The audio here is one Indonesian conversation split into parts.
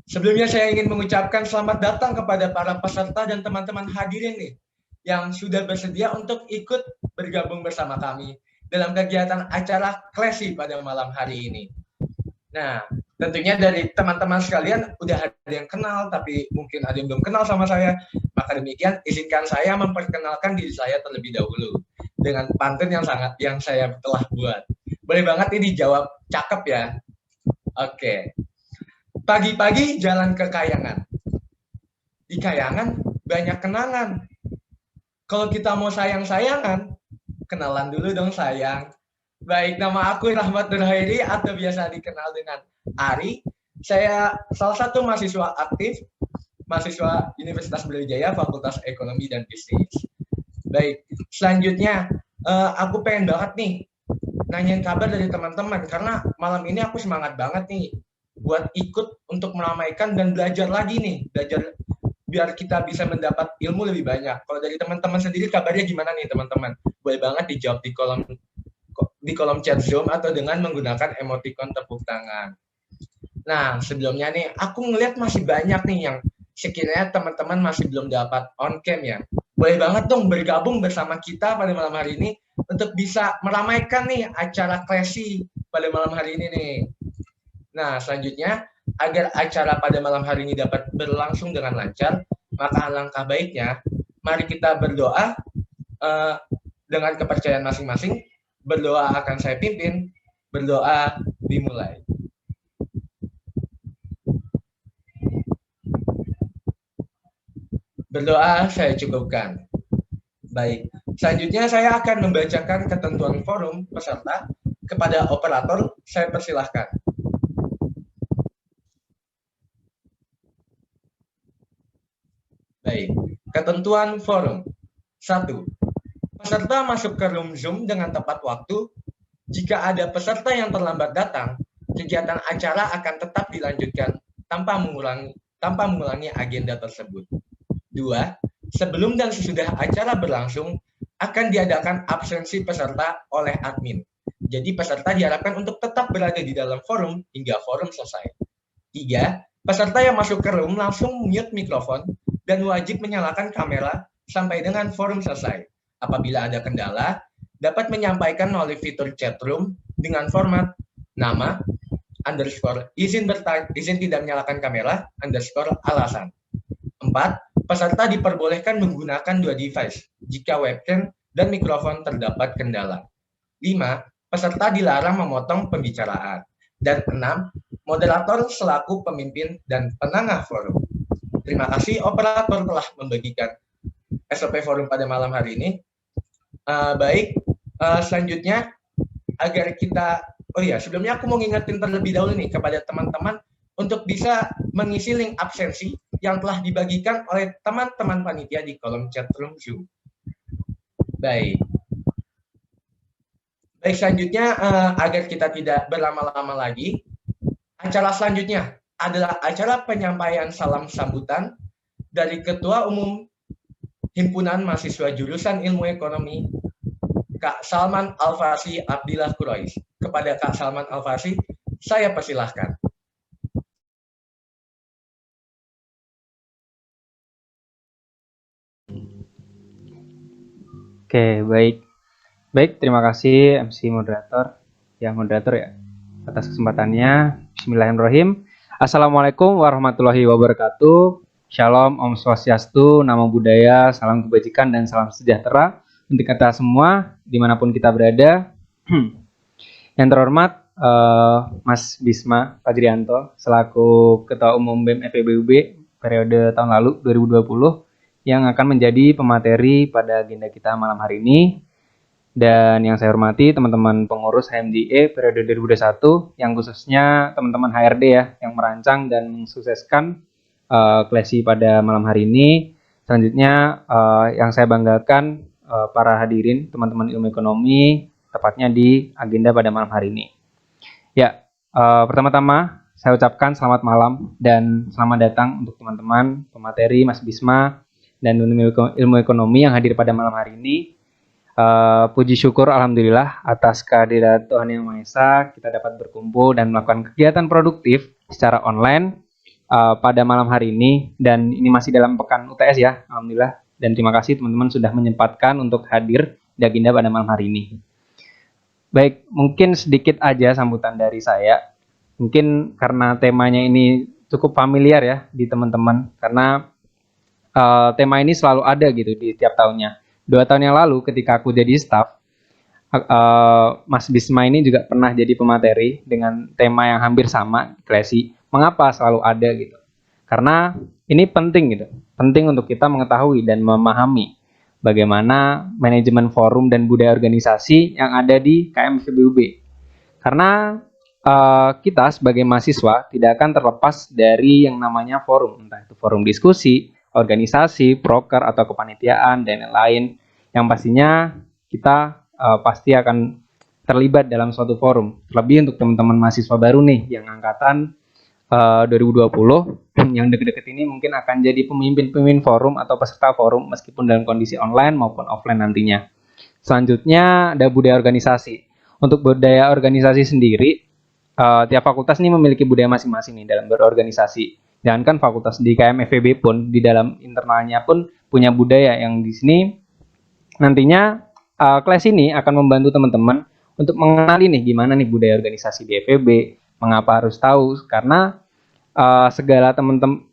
Sebelumnya saya ingin mengucapkan selamat datang kepada para peserta dan teman-teman hadirin nih yang sudah bersedia untuk ikut bergabung bersama kami dalam kegiatan acara Klesi pada malam hari ini. Nah, tentunya dari teman-teman sekalian udah ada yang kenal, tapi mungkin ada yang belum kenal sama saya. Maka demikian, izinkan saya memperkenalkan diri saya terlebih dahulu dengan pantun yang saya telah buat. Boleh banget ini dijawab cakep ya. Oke. Pagi-pagi jalan ke Kayangan. Di Kayangan banyak kenangan. Kalau kita mau sayang-sayangan, kenalan dulu dong sayang. Baik, nama aku Rahmat Nurhairi atau biasa dikenal dengan Ari. Saya salah satu mahasiswa aktif, mahasiswa Universitas Brawijaya, Fakultas Ekonomi dan Bisnis. Baik, selanjutnya aku pengen banget nih nanyain kabar dari teman-teman karena malam ini aku semangat banget nih buat ikut untuk meramaikan dan belajar lagi nih, belajar biar kita bisa mendapat ilmu lebih banyak. Kalau dari teman-teman sendiri kabarnya gimana nih teman-teman? Boleh banget dijawab di kolom chat Zoom atau dengan menggunakan emoticon tepuk tangan. Nah, sebelumnya nih aku ngelihat masih banyak nih yang sekiranya teman-teman masih belum dapat on cam ya. Boleh banget dong bergabung bersama kita pada malam hari ini untuk bisa meramaikan nih acara Klesi pada malam hari ini nih. Nah, selanjutnya, agar acara pada malam hari ini dapat berlangsung dengan lancar, maka alangkah baiknya, mari kita berdoa dengan kepercayaan masing-masing. Berdoa akan saya pimpin, berdoa dimulai. Berdoa saya cukupkan. Baik, selanjutnya saya akan membacakan ketentuan forum peserta kepada operator. Saya persilahkan. Baik, ketentuan forum. 1. Peserta masuk ke room Zoom dengan tepat waktu. Jika ada peserta yang terlambat datang, kegiatan acara akan tetap dilanjutkan tanpa mengulangi agenda tersebut. 2. Sebelum dan sesudah acara berlangsung, akan diadakan absensi peserta oleh admin. Jadi peserta diharapkan untuk tetap berada di dalam forum hingga forum selesai. 3. Peserta yang masuk ke room langsung mute mikrofon dan wajib menyalakan kamera sampai dengan forum selesai. Apabila ada kendala, dapat menyampaikan melalui fitur chat room dengan format nama, izin tidak menyalakan kamera, alasan. 4. Peserta diperbolehkan menggunakan 2 device jika webcam dan mikrofon terdapat kendala. 5. Peserta dilarang memotong pembicaraan. Dan 6. Moderator selaku pemimpin dan penengah forum. Terima kasih operator telah membagikan SOP forum pada malam hari ini. Selanjutnya agar kita, sebelumnya aku mau ngingetin terlebih dahulu nih kepada teman-teman untuk bisa mengisi link absensi yang telah dibagikan oleh teman-teman panitia di kolom chat room Zoom. Baik, selanjutnya agar kita tidak berlama-lama lagi, acara selanjutnya adalah acara penyampaian salam sambutan dari Ketua Umum Himpunan Mahasiswa Jurusan Ilmu Ekonomi, Kak Salman Al-Farsi Abdillah Quraish. Kepada Kak Salman Al-Farsi, saya persilahkan. Oke, baik. Baik, terima kasih MC moderator ya atas kesempatannya. Bismillahirrahmanirrahim. Assalamualaikum warahmatullahi wabarakatuh. Shalom, Om Swastiastu, Namo Buddhaya, salam kebajikan dan salam sejahtera untuk kita semua dimanapun kita berada. Yang terhormat Mas Bisma Fajrianto selaku Ketua Umum BEM FEBUB periode tahun lalu 2020 yang akan menjadi pemateri pada agenda kita malam hari ini. Dan yang saya hormati teman-teman pengurus HMDE periode 2021 yang khususnya teman-teman HRD ya yang merancang dan mensukseskan Klesi pada malam hari ini. Selanjutnya yang saya banggakan para hadirin teman-teman ilmu ekonomi tepatnya di agenda pada malam hari ini. Ya, pertama-tama saya ucapkan selamat malam dan selamat datang untuk teman-teman pemateri Mas Bisma dan ilmu ekonomi yang hadir pada malam hari ini. Puji syukur alhamdulillah atas kehadiran Tuhan Yang Maha Esa kita dapat berkumpul dan melakukan kegiatan produktif secara online pada malam hari ini, dan ini masih dalam pekan UTS ya, alhamdulillah. Dan terima kasih teman-teman sudah menyempatkan untuk hadir di agenda pada malam hari ini. Baik, mungkin sedikit aja sambutan dari saya. Mungkin karena temanya ini cukup familiar ya di teman-teman, karena tema ini selalu ada gitu di tiap tahunnya. 2 tahun yang lalu ketika aku jadi staff, Mas Bisma ini juga pernah jadi pemateri dengan tema yang hampir sama, Klesi. Mengapa selalu ada gitu? Karena ini penting gitu, penting untuk kita mengetahui dan memahami bagaimana manajemen forum dan budaya organisasi yang ada di KMFBUB. Karena kita sebagai mahasiswa tidak akan terlepas dari yang namanya forum, entah itu forum diskusi, organisasi, proker atau kepanitiaan dan lain-lain, yang pastinya kita pasti akan terlibat dalam suatu forum. Terlebih untuk teman-teman mahasiswa baru nih yang angkatan 2020 yang deket-deket ini mungkin akan jadi pemimpin-pemimpin forum atau peserta forum meskipun dalam kondisi online maupun offline nantinya. Selanjutnya ada budaya organisasi. Untuk budaya organisasi sendiri, tiap fakultas ini memiliki budaya masing-masing nih dalam berorganisasi. Jangankan fakultas di KMFEB pun di dalam internalnya pun punya budaya yang di sini nantinya kelas ini akan membantu teman-teman untuk mengenali nih gimana nih budaya organisasi di FEB, mengapa harus tahu, karena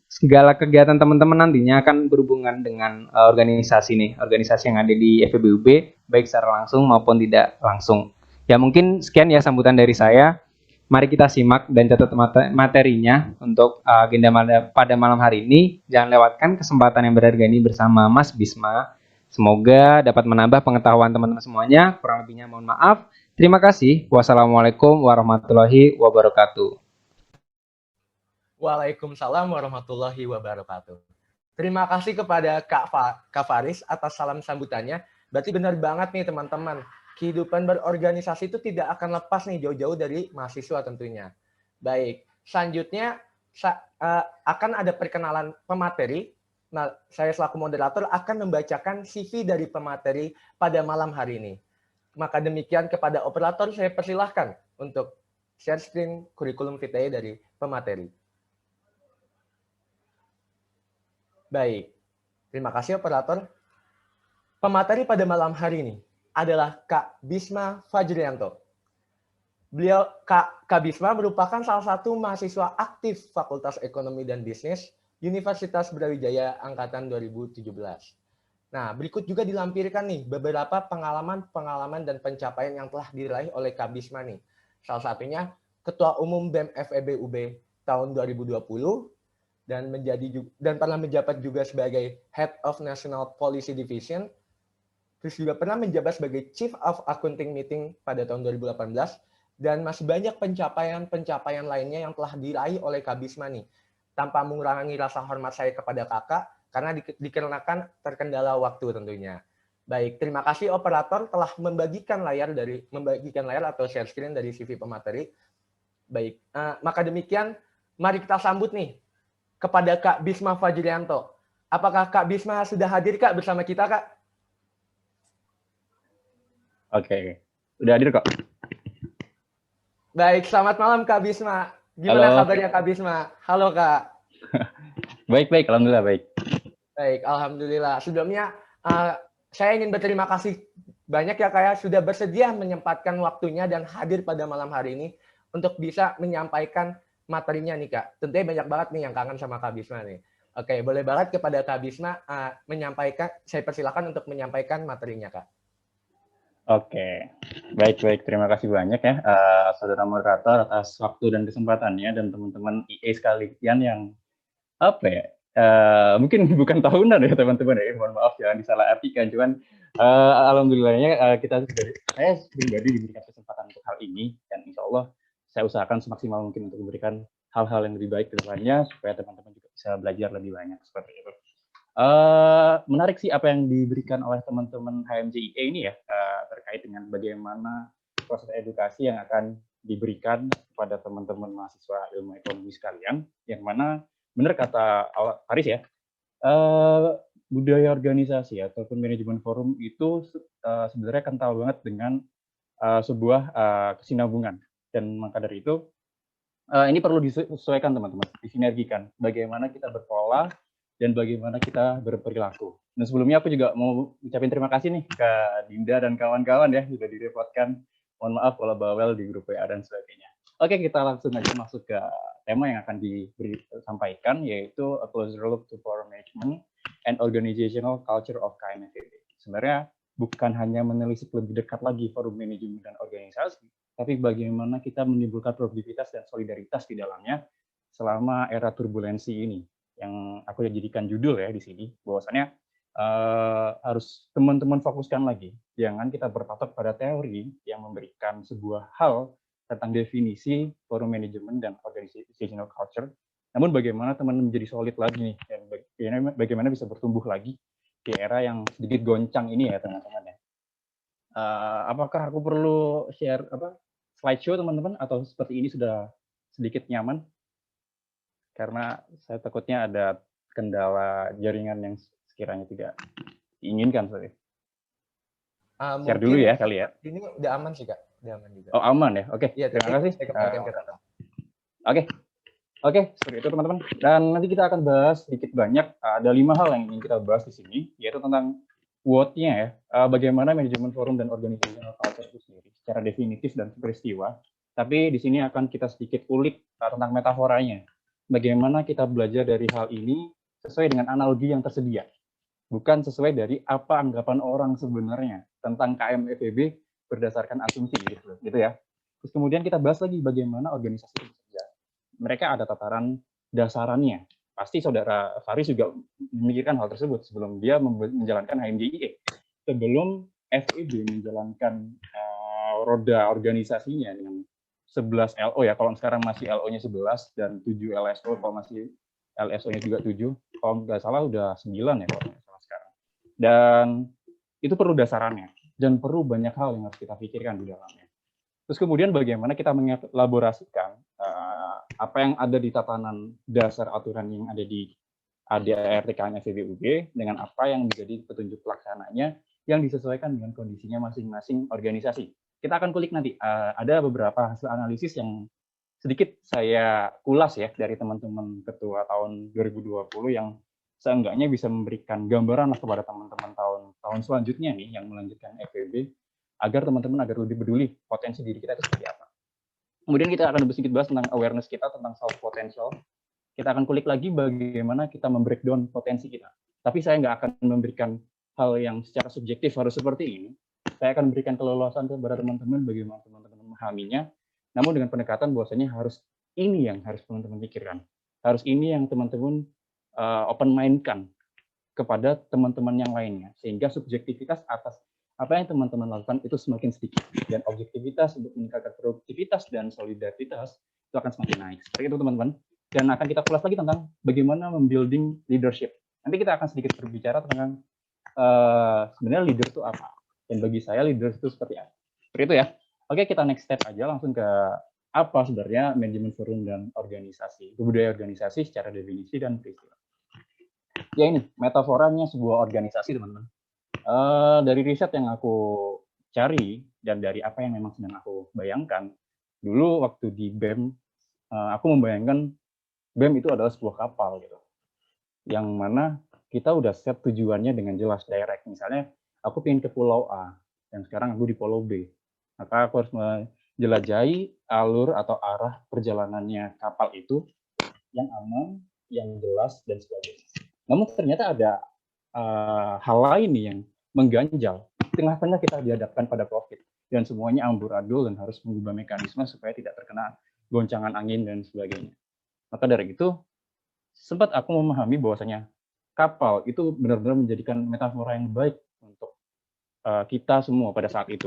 segala kegiatan teman-teman nantinya akan berhubungan dengan organisasi nih, organisasi yang ada di FEBUB, baik secara langsung maupun tidak langsung. Ya mungkin sekian ya sambutan dari saya. Mari kita simak dan catat materinya untuk agenda pada malam hari ini. Jangan lewatkan kesempatan yang berharga ini bersama Mas Bisma. Semoga dapat menambah pengetahuan teman-teman semuanya. Kurang lebihnya mohon maaf. Terima kasih. Wassalamualaikum warahmatullahi wabarakatuh. Waalaikumsalam warahmatullahi wabarakatuh. Terima kasih kepada Kak Faris atas salam sambutannya. Berarti benar banget nih teman-teman. Kehidupan berorganisasi itu tidak akan lepas nih jauh-jauh dari mahasiswa tentunya. Baik, selanjutnya akan ada perkenalan pemateri. Nah, saya selaku moderator akan membacakan CV dari pemateri pada malam hari ini. Maka demikian kepada operator saya persilahkan untuk share screen kurikulum vitae dari pemateri. Baik, terima kasih operator. Pemateri pada malam hari ini adalah Kak Bisma Fajrianto. Kak Bisma merupakan salah satu mahasiswa aktif Fakultas Ekonomi dan Bisnis Universitas Brawijaya Angkatan 2017. Nah, berikut juga dilampirkan nih beberapa pengalaman dan pencapaian yang telah diraih oleh Kak Bisma nih. Salah satunya Ketua Umum BEM FEB UB tahun 2020 dan pernah menjabat juga sebagai Head of National Policy Division. Terus juga pernah menjabat sebagai Chief of Accounting Meeting pada tahun 2018 dan masih banyak pencapaian lainnya yang telah diraih oleh Kak Bisma nih. Tanpa mengurangi rasa hormat saya kepada kakak karena dikarenakan terkendala waktu tentunya. Baik, terima kasih operator telah membagikan layar atau share screen dari CV pemateri. Baik, maka demikian mari kita sambut nih kepada Kak Bisma Fajrianto. Apakah Kak Bisma sudah hadir Kak bersama kita Kak? Oke, udah hadir kok. Baik, selamat malam Kak Bisma. Gimana Halo. kabarnya Kak Bisma? Halo Kak. Baik, alhamdulillah baik. Baik, alhamdulillah. Sebelumnya saya ingin berterima kasih banyak ya Kak ya sudah bersedia menyempatkan waktunya dan hadir pada malam hari ini untuk bisa menyampaikan materinya nih Kak. Tentunya banyak banget nih yang kangen sama Kak Bisma nih. Oke, boleh banget kepada Kak Bisma saya persilakan untuk menyampaikan materinya Kak. Oke, baik. Terima kasih banyak ya, saudara moderator atas waktu dan kesempatannya dan teman-teman IE sekalian yang apa ya? Mungkin bukan tahunan ya teman-teman ya, mohon maaf jangan disalahartikan. Cuman alhamdulillahnya saya pribadi diberikan kesempatan untuk hal ini dan insya Allah saya usahakan semaksimal mungkin untuk memberikan hal-hal yang lebih baik ke depannya supaya teman-teman juga bisa belajar lebih banyak seperti itu. Menarik sih apa yang diberikan oleh teman-teman HMJIE ini ya, terkait dengan bagaimana proses edukasi yang akan diberikan kepada teman-teman mahasiswa ilmu ekonomi sekalian, yang mana benar kata Faris ya, budaya organisasi ataupun manajemen forum itu sebenarnya kental banget dengan sebuah kesinambungan, dan maka dari itu ini perlu disesuaikan teman-teman, disinergikan. Bagaimana kita berpola dan bagaimana kita berperilaku. Nah sebelumnya aku juga mau ucapin terima kasih nih ke Dinda dan kawan-kawan ya sudah direpotkan. Mohon maaf kalau bawel di grup WA dan sebagainya. Oke, kita langsung aja masuk ke tema yang akan disampaikan, yaitu A Closer Look to Forum Management and Organizational Culture of KMFEB. Sebenarnya bukan hanya menelisik lebih dekat lagi forum manajemen dan organisasi, tapi bagaimana kita menimbulkan produktivitas dan solidaritas di dalamnya selama era turbulensi ini. Yang aku jadikan judul ya di sini, bahwasannya harus teman-teman fokuskan lagi. Jangan kita berpatok pada teori yang memberikan sebuah hal tentang definisi forum manajemen dan organizational culture. Namun bagaimana teman menjadi solid lagi nih, dan bagaimana bisa bertumbuh lagi di era yang sedikit goncang ini ya teman-teman ya. Apakah aku perlu share slideshow teman-teman, atau seperti ini sudah sedikit nyaman? Karena saya takutnya ada kendala jaringan yang sekiranya tidak diinginkan. Sorry. Share dulu ya kali ya. Ini udah aman sih Kak, udah aman juga. Oh aman ya, oke. Iya, terima kasih. Oke, seperti itu teman-teman. Dan nanti kita akan bahas sedikit banyak. Ada 5 hal yang ingin kita bahas di sini, yaitu tentang what-nya ya, bagaimana manajemen forum dan organizational culture itu sendiri secara definitif dan peristiwa. Tapi di sini akan kita sedikit ulik tentang metaforanya. Bagaimana kita belajar dari hal ini sesuai dengan analogi yang tersedia, bukan sesuai dari apa anggapan orang sebenarnya tentang KMFEB berdasarkan asumsi gitu ya. Terus kemudian kita bahas lagi bagaimana organisasi itu bekerja. Mereka ada tataran dasarannya. Pasti saudara Faris juga memikirkan hal tersebut sebelum dia menjalankan HMJIE. Sebelum FEB menjalankan roda organisasinya dengan 11 LO ya, kalau sekarang masih LO-nya 11 dan 7 LSO, kalau masih LSO-nya juga 7, kalau nggak salah udah 9 ya kalau nggak salah sekarang. Dan itu perlu dasarannya, dan perlu banyak hal yang harus kita pikirkan di dalamnya. Terus kemudian bagaimana kita mengelaborasikan apa yang ada di tatanan dasar aturan yang ada di ADART KMFEB dengan apa yang menjadi petunjuk pelaksananya yang disesuaikan dengan kondisinya masing-masing organisasi. Kita akan kulik nanti, ada beberapa hasil analisis yang sedikit saya kulas ya dari teman-teman ketua tahun 2020 yang seenggaknya bisa memberikan gambaran lah kepada teman-teman tahun selanjutnya nih yang melanjutkan FEB, agar teman-teman agar lebih peduli potensi diri kita itu seperti apa. Kemudian kita akan sedikit bahas tentang awareness kita tentang self potential. Kita akan kulik lagi bagaimana kita membreakdown potensi kita. Tapi saya nggak akan memberikan hal yang secara subjektif harus seperti ini. Saya akan berikan keleluasan kepada teman-teman bagaimana teman-teman memahaminya, namun dengan pendekatan bahwasanya harus ini yang harus teman-teman pikirkan. Harus ini yang teman-teman open mind-kan kepada teman-teman yang lainnya, sehingga subjektivitas atas apa yang teman-teman lakukan itu semakin sedikit, dan objektivitas untuk meningkatkan produktivitas dan solidaritas itu akan semakin naik. Seperti itu teman-teman. Dan akan kita kulas lagi tentang bagaimana membuilding leadership. Nanti kita akan sedikit berbicara tentang sebenarnya leader itu apa. Dan bagi saya leader itu seperti apa. Seperti itu ya. Oke, kita next step aja langsung ke apa sebenarnya manajemen forum dan organisasi, budaya organisasi secara definisi dan peristiwa. Ya ini, metaforanya sebuah organisasi teman-teman. Dari riset yang aku cari dan dari apa yang memang sedang aku bayangkan, dulu waktu di BEM, aku membayangkan BEM itu adalah sebuah kapal gitu, yang mana kita udah set tujuannya dengan jelas, direct. Misalnya, aku ingin ke Pulau A, dan sekarang aku di Pulau B. Maka aku harus menjelajahi alur atau arah perjalanannya kapal itu yang aman, yang jelas, dan sebagainya. Namun ternyata ada hal lain nih yang mengganjal. Tengah-tengah kita dihadapkan pada COVID, dan semuanya amburadul dan harus mengubah mekanisme supaya tidak terkena goncangan angin dan sebagainya. Maka dari itu, sempat aku memahami bahwasanya kapal itu benar-benar menjadikan metafora yang baik untuk kita semua pada saat itu.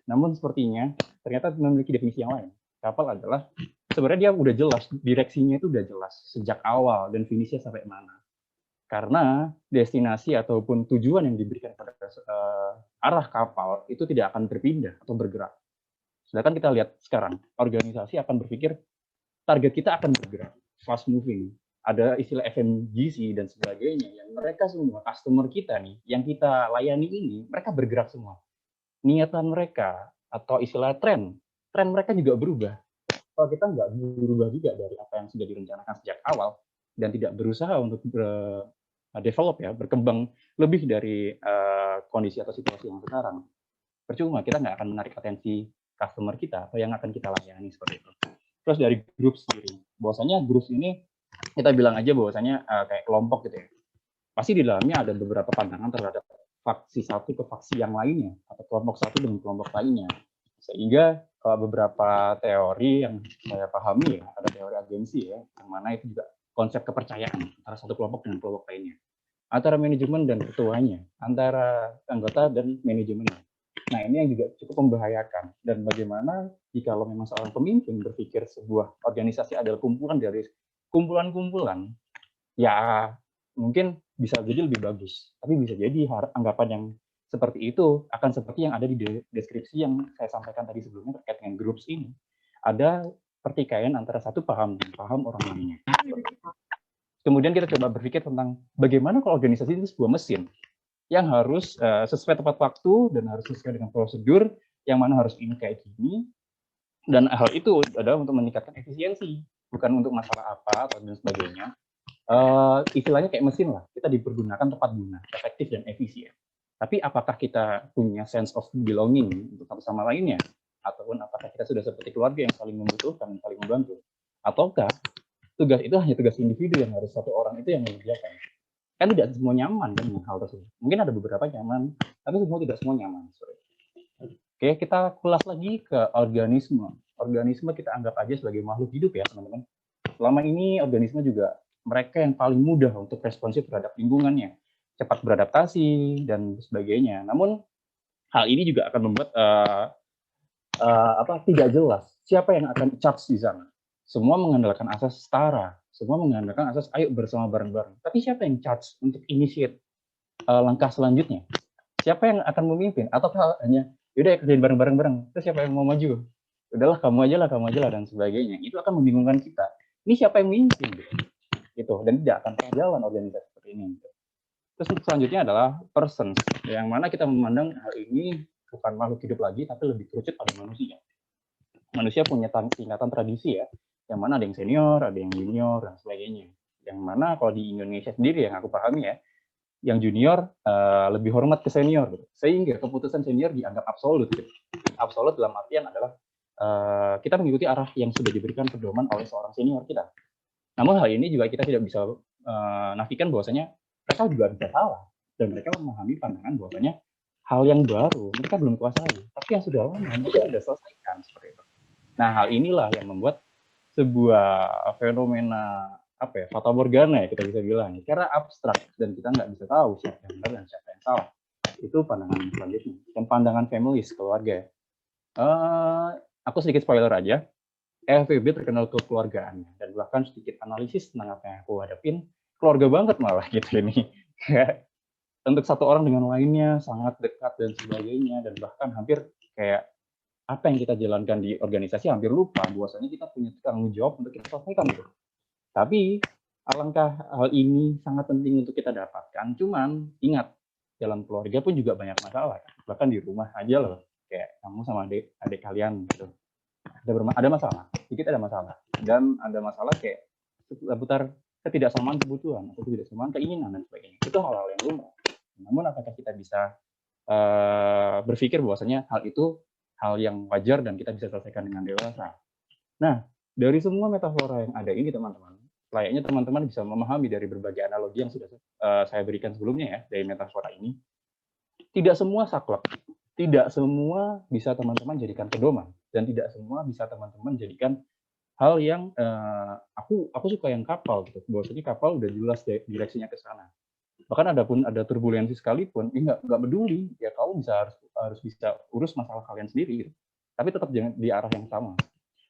Namun sepertinya ternyata memiliki definisi yang lain. Kapal adalah sebenarnya dia udah jelas, direksinya itu udah jelas sejak awal dan finishnya sampai mana. Karena destinasi ataupun tujuan yang diberikan pada arah kapal itu tidak akan berpindah atau bergerak. Sedangkan kita lihat sekarang, organisasi akan berpikir target kita akan bergerak, fast moving. Ada istilah FMGC dan sebagainya, yang mereka semua, customer kita nih, yang kita layani ini, mereka bergerak semua. Niatan mereka, atau istilah tren mereka juga berubah. kalau kita nggak berubah juga dari apa yang sudah direncanakan sejak awal dan tidak berusaha untuk develop ya, berkembang lebih dari kondisi atau situasi yang sekarang, percuma, kita nggak akan menarik atensi customer kita atau yang akan kita layani seperti itu. Terus dari grup sendiri, bahwasanya grup ini kita bilang aja bahwasanya kayak kelompok gitu ya. Pasti di dalamnya ada beberapa pandangan terhadap faksi satu ke faksi yang lainnya atau kelompok satu dengan kelompok lainnya. Sehingga beberapa teori yang saya pahami ya, ada teori agensi ya, yang mana itu juga konsep kepercayaan antara satu kelompok dengan kelompok lainnya, antara manajemen dan ketuanya, antara anggota dan manajemennya. Nah, ini yang juga cukup membahayakan. Dan bagaimana jika memang seorang pemimpin berpikir sebuah organisasi adalah kumpulan dari kumpulan-kumpulan, ya mungkin bisa jadi lebih bagus. Tapi bisa jadi anggapan yang seperti itu akan seperti yang ada di deskripsi yang saya sampaikan tadi sebelumnya terkait dengan groups ini. Ada pertikaian antara satu paham dan paham orang lainnya. Kemudian kita coba berpikir tentang bagaimana kalau organisasi itu sebuah mesin yang harus sesuai tepat waktu dan harus sesuai dengan prosedur, yang mana harus ini kayak gini, dan hal itu adalah untuk meningkatkan efisiensi, bukan untuk masalah apa atau dan sebagainya. Istilahnya kayak mesin lah, kita dipergunakan tepat guna, efektif dan efisien. Tapi apakah kita punya sense of belonging untuk satu sama lainnya, ataupun apakah kita sudah seperti keluarga yang saling membutuhkan, saling membantu, ataukah tugas itu hanya tugas individu yang harus satu orang itu yang mengerjakan? Kan tidak semua nyaman dengan hal tersebut. Mungkin ada beberapa nyaman, tapi tidak semua nyaman. Oke, kita kulas lagi ke organisme. Organisme kita anggap aja sebagai makhluk hidup ya, teman-teman. Selama ini organisme juga mereka yang paling mudah untuk responsif terhadap lingkungannya, cepat beradaptasi dan sebagainya. Namun hal ini juga akan membuat tidak jelas siapa yang akan charge di sana. Semua mengandalkan asas setara, semua mengandalkan asas ayo bersama bareng-bareng. Tapi siapa yang charge untuk initiate langkah selanjutnya? Siapa yang akan memimpin? Atau hanya yaudah kerjain bareng-bareng, terus siapa yang mau maju? Udahlah kamu aja lah dan sebagainya. Itu akan membingungkan kita. Ini siapa yang memimpin? Gitu. Dan tidak akan berjalan organisasi seperti ini. Terus selanjutnya adalah persons, yang mana kita memandang hal ini bukan makhluk hidup lagi, tapi lebih kerucut pada manusia. Manusia punya tingkatan tradisi ya, yang mana ada yang senior, ada yang junior, dan sebagainya. Yang mana kalau di Indonesia sendiri yang aku pahami ya, yang junior lebih hormat ke senior, gitu. Sehingga keputusan senior dianggap absolut. Gitu. Absolut dalam artian adalah kita mengikuti arah yang sudah diberikan pedoman oleh seorang senior kita. Namun hal ini juga kita tidak bisa nafikan bahwasanya mereka juga bisa salah, dan mereka memahami pandangan bahwasanya hal yang baru mereka belum kuasai, tapi yang sudah lama mereka sudah selesaikan seperti itu. Nah, hal inilah yang membuat sebuah fenomena fata morgana ya kita bisa bilang, karena abstrak dan kita nggak bisa tahu siapa yang benar dan siapa yang salah. Itu pandangan selanjutnya. Dan pandangan families, keluarga. Aku sedikit spoiler aja. FEB terkenal kekeluargaannya, dan bahkan sedikit analisis tentang apa yang aku hadapin, keluarga banget malah gitu ini. Untuk satu orang dengan lainnya sangat dekat dan sebagainya, dan bahkan hampir kayak apa yang kita jalankan di organisasi hampir lupa bahwasanya kita punya tanggung jawab untuk kita selesaikan gitu. Tapi alangkah hal ini sangat penting untuk kita dapatkan. Cuman ingat, dalam keluarga pun juga banyak masalah. Bahkan di rumah aja loh, kayak kamu sama adik kalian gitu. Ada masalah, sedikit ada masalah. Dan ada masalah kayak seputar ketidaksamaan kebutuhan atau ketidaksamaan keinginan dan sebagainya. Itu hal-hal yang lumrah. Namun apakah kita bisa berpikir bahwasanya hal itu hal yang wajar dan kita bisa selesaikan dengan dewasa? Nah, dari semua metafora yang ada ini teman-teman, layaknya teman-teman bisa memahami dari berbagai analogi yang sudah saya berikan sebelumnya ya, dari metafora ini, tidak semua saklek, tidak semua bisa teman-teman jadikan pedoman, dan tidak semua bisa teman-teman jadikan hal yang aku suka yang kapal gitu, bahwasanya kapal udah jelas direksinya ke sana. Bahkan ada turbulensi sekalipun, nggak peduli, ya kamu harus bisa urus masalah kalian sendiri, gitu. Tapi tetap jangan di arah yang sama.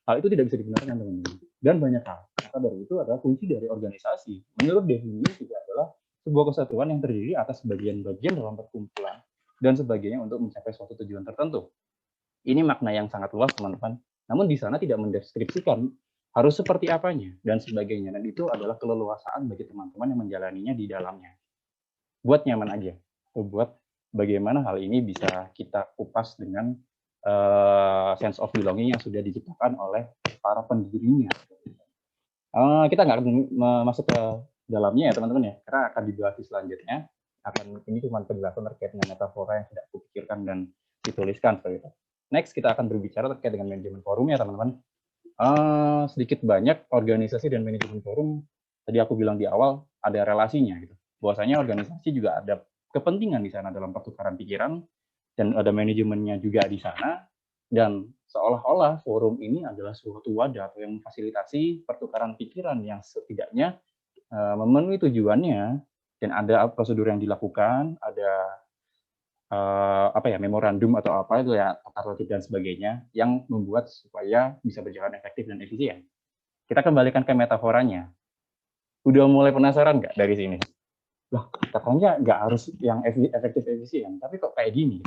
Hal itu tidak bisa dibenarkan teman-teman. Dan banyak hal. Maka dari itu adalah kunci dari organisasi. Menurut definisi juga adalah sebuah kesatuan yang terdiri atas bagian-bagian dalam perkumpulan dan sebagainya untuk mencapai suatu tujuan tertentu. Ini makna yang sangat luas teman-teman. Namun di sana tidak mendeskripsikan harus seperti apanya dan sebagainya. Dan itu adalah keleluasaan bagi teman-teman yang menjalaninya di dalamnya. Buat nyaman aja, buat bagaimana hal ini bisa kita kupas dengan sense of belonging yang sudah diciptakan oleh para pendirinya. Kita nggak akan masuk ke dalamnya ya teman-teman ya, karena akan dibahas di selanjutnya. Ini cuma penjelasan terkait dengan metafora yang sudah kupikirkan dan dituliskan seperti itu. Next kita akan berbicara terkait dengan manajemen forum ya teman-teman. Sedikit banyak organisasi dan manajemen forum tadi aku bilang di awal ada relasinya gitu. Bahwasanya organisasi juga ada kepentingan di sana dalam pertukaran pikiran dan ada manajemennya juga di sana, dan seolah-olah forum ini adalah suatu wadah atau yang memfasilitasi pertukaran pikiran yang setidaknya memenuhi tujuannya, dan ada prosedur yang dilakukan, ada memorandum atau apa itu ya, tata tertib dan sebagainya yang membuat supaya bisa berjalan efektif dan efisien. Kita kembalikan ke metaforanya. Udah mulai penasaran nggak dari sini? Lah, katanya nggak harus yang efektif efisien, tapi kok kayak gini?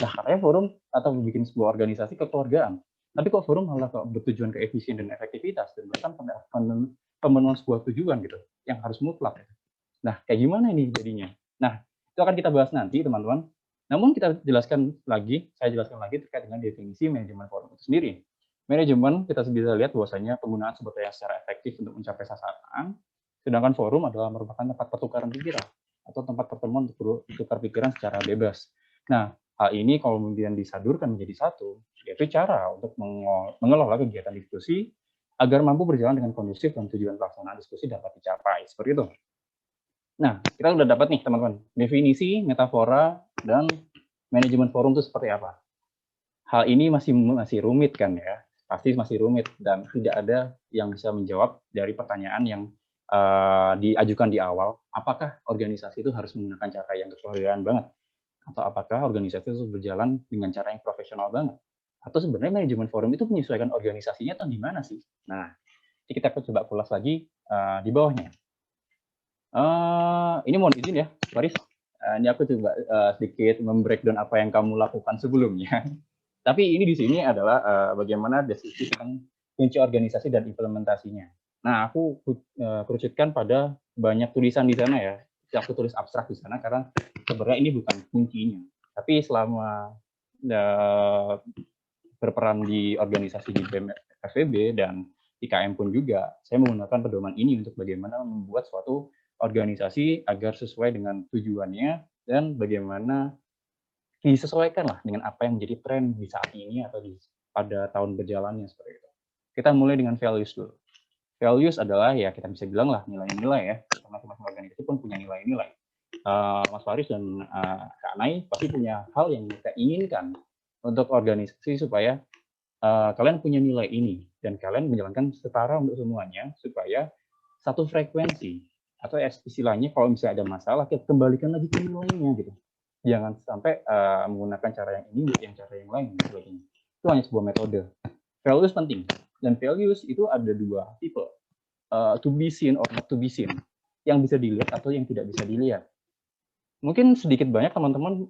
Nah, katanya forum atau bikin sebuah organisasi kekeluargaan, tapi kok forum malah kok bertujuan ke efisien dan efektivitas, dan bahkan pemenuhan sebuah tujuan gitu, yang harus mutlak. Nah, kayak gimana ini jadinya? Nah, itu akan kita bahas nanti, teman-teman. Namun saya jelaskan lagi terkait dengan definisi manajemen forum itu sendiri. Manajemen kita bisa lihat bahwasanya penggunaan sumber daya secara efektif untuk mencapai sasaran, sedangkan forum adalah merupakan tempat pertukaran pikiran atau tempat pertemuan untuk bertukar pikiran secara bebas. Nah, hal ini kalau kemudian disadurkan menjadi satu, yaitu cara untuk mengelola kegiatan diskusi agar mampu berjalan dengan kondusif dan tujuan pelaksanaan diskusi dapat dicapai. Seperti itu. Nah, kita sudah dapat nih teman-teman, definisi, metafora, dan manajemen forum itu seperti apa. Hal ini masih rumit kan ya, pasti masih rumit, dan tidak ada yang bisa menjawab dari pertanyaan yang diajukan di awal, apakah organisasi itu harus menggunakan cara yang kekeluargaan banget, atau apakah organisasi itu berjalan dengan cara yang profesional banget, atau sebenarnya manajemen forum itu menyesuaikan organisasinya atau gimana sih? Nah, kita coba ulas lagi di bawahnya. Ini mohon izin ya, Faris. Ini aku coba sedikit membreakdown apa yang kamu lakukan sebelumnya. Tapi ini di sini adalah bagaimana deskripsi tentang kunci organisasi dan implementasinya. Nah, aku kerucutkan pada banyak tulisan di sana ya. Aku tulis abstrak di sana karena sebenarnya ini bukan kuncinya. Tapi selama berperan di organisasi di FEB dan IKM pun juga, saya menggunakan pedoman ini untuk bagaimana membuat suatu organisasi agar sesuai dengan tujuannya dan bagaimana disesuaikan lah dengan apa yang menjadi tren di saat ini atau pada tahun berjalannya seperti itu. Kita mulai dengan values dulu. Values adalah ya kita bisa bilang lah nilai-nilai ya. Masing-masing organisasi pun punya nilai-nilai. Mas Faris dan Kak Nai pasti punya hal yang kita inginkan untuk organisasi supaya kalian punya nilai ini dan kalian menjalankan setara untuk semuanya supaya satu frekuensi, atau istilahnya kalau misalnya ada masalah kita kembalikan lagi ke nilainya gitu. Jangan sampai menggunakan cara yang ini yang cara yang lain dan sebagainya. Itu hanya sebuah metode. Values penting, dan values itu ada dua tipe, to be seen or not to be seen, yang bisa dilihat atau yang tidak bisa dilihat. Mungkin sedikit banyak teman-teman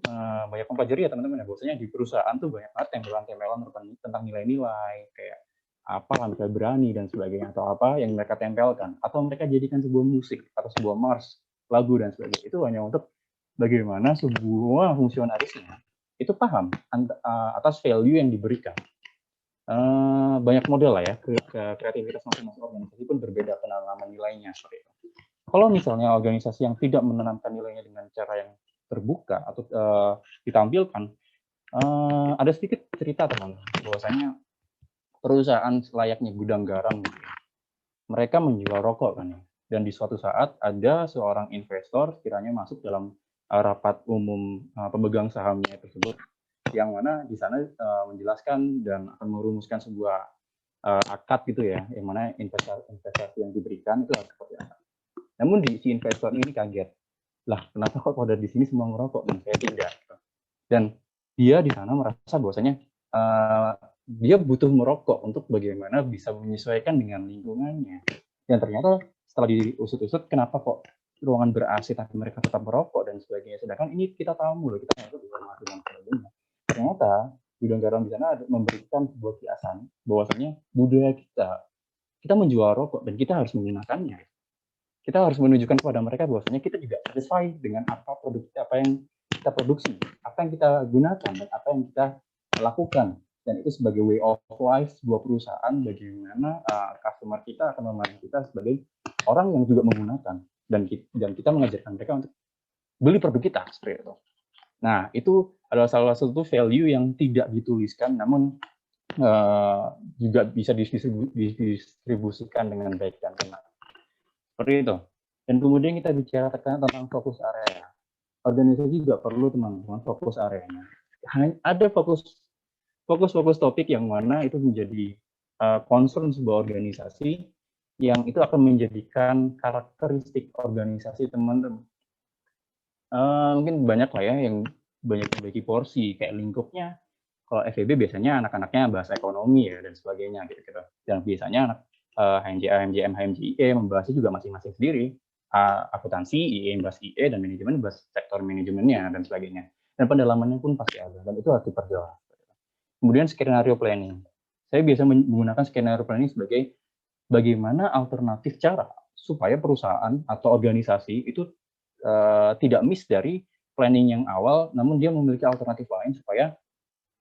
banyak mempelajari ya teman-teman ya, bahwasanya di perusahaan tuh banyak banget tempelan-tempelan tentang nilai-nilai kayak apa mereka berani dan sebagainya, atau apa yang mereka tempelkan, atau mereka jadikan sebuah musik atau sebuah mars, lagu dan sebagainya. Itu hanya untuk bagaimana sebuah fungsionarisnya itu paham atas value yang diberikan. Banyak model lah ya, kreativitas masing-masing organisasi pun berbeda penanaman nilainya. Kalau misalnya organisasi yang tidak menanamkan nilainya dengan cara yang terbuka atau ditampilkan, ada sedikit cerita teman, bahwasanya perusahaan selayaknya gudang garam, mereka menjual rokok kan ya. Dan di suatu saat ada seorang investor kiranya masuk dalam rapat umum pemegang sahamnya tersebut, yang mana di sana menjelaskan dan akan merumuskan sebuah akad gitu ya, yang mana investasi yang diberikan itu harus seperti apa. Namun si investor ini kaget, lah kenapa kok pada di sini semua merokok dan saya tidak. Dan dia di sana merasa bahwasanya dia butuh merokok untuk bagaimana bisa menyesuaikan dengan lingkungannya. Dan ternyata setelah diusut-usut, kenapa kok ruangan ber-AC tapi mereka tetap merokok dan sebagainya. Sedangkan ini kita tahu loh, kita tahu informasi dan sebagainya. Ternyata gudang garam di sana memberikan sebuah kiasan bahwasanya budaya kita menjual rokok dan kita harus menggunakannya. Kita harus menunjukkan kepada mereka bahwasanya kita juga satisfied dengan apa yang kita produksi, apa yang kita gunakan dan apa yang kita lakukan Dan itu sebagai way of life sebuah perusahaan, bagaimana customer kita akan memandang kita sebagai orang yang juga menggunakan, dan kita mengajarkan mereka untuk beli produk kita seperti itu. Nah, itu adalah salah satu value yang tidak dituliskan, namun juga bisa didistribusikan dengan baik dan benar. Seperti itu. Dan kemudian kita bicara tentang fokus area. Organisasi juga perlu teman-teman fokus areanya. Ada fokus topik yang mana itu menjadi concern sebuah organisasi, yang itu akan menjadikan karakteristik organisasi teman-teman. Mungkin banyak lah ya yang banyak membagi porsi, kayak lingkupnya. Kalau FEB biasanya anak-anaknya bahas ekonomi ya dan sebagainya gitu-gitu. Dan biasanya anak HMJA, HMJM, HMJIE membahasnya juga masing-masing sendiri. Akuntansi, IE membahas IE, dan manajemen membahas sektor manajemennya dan sebagainya. Dan pendalamannya pun pasti ada, dan itu harus diperjelas. Kemudian skenario planning. Saya biasa menggunakan skenario planning sebagai bagaimana alternatif cara supaya perusahaan atau organisasi itu tidak miss dari planning yang awal, namun dia memiliki alternatif lain supaya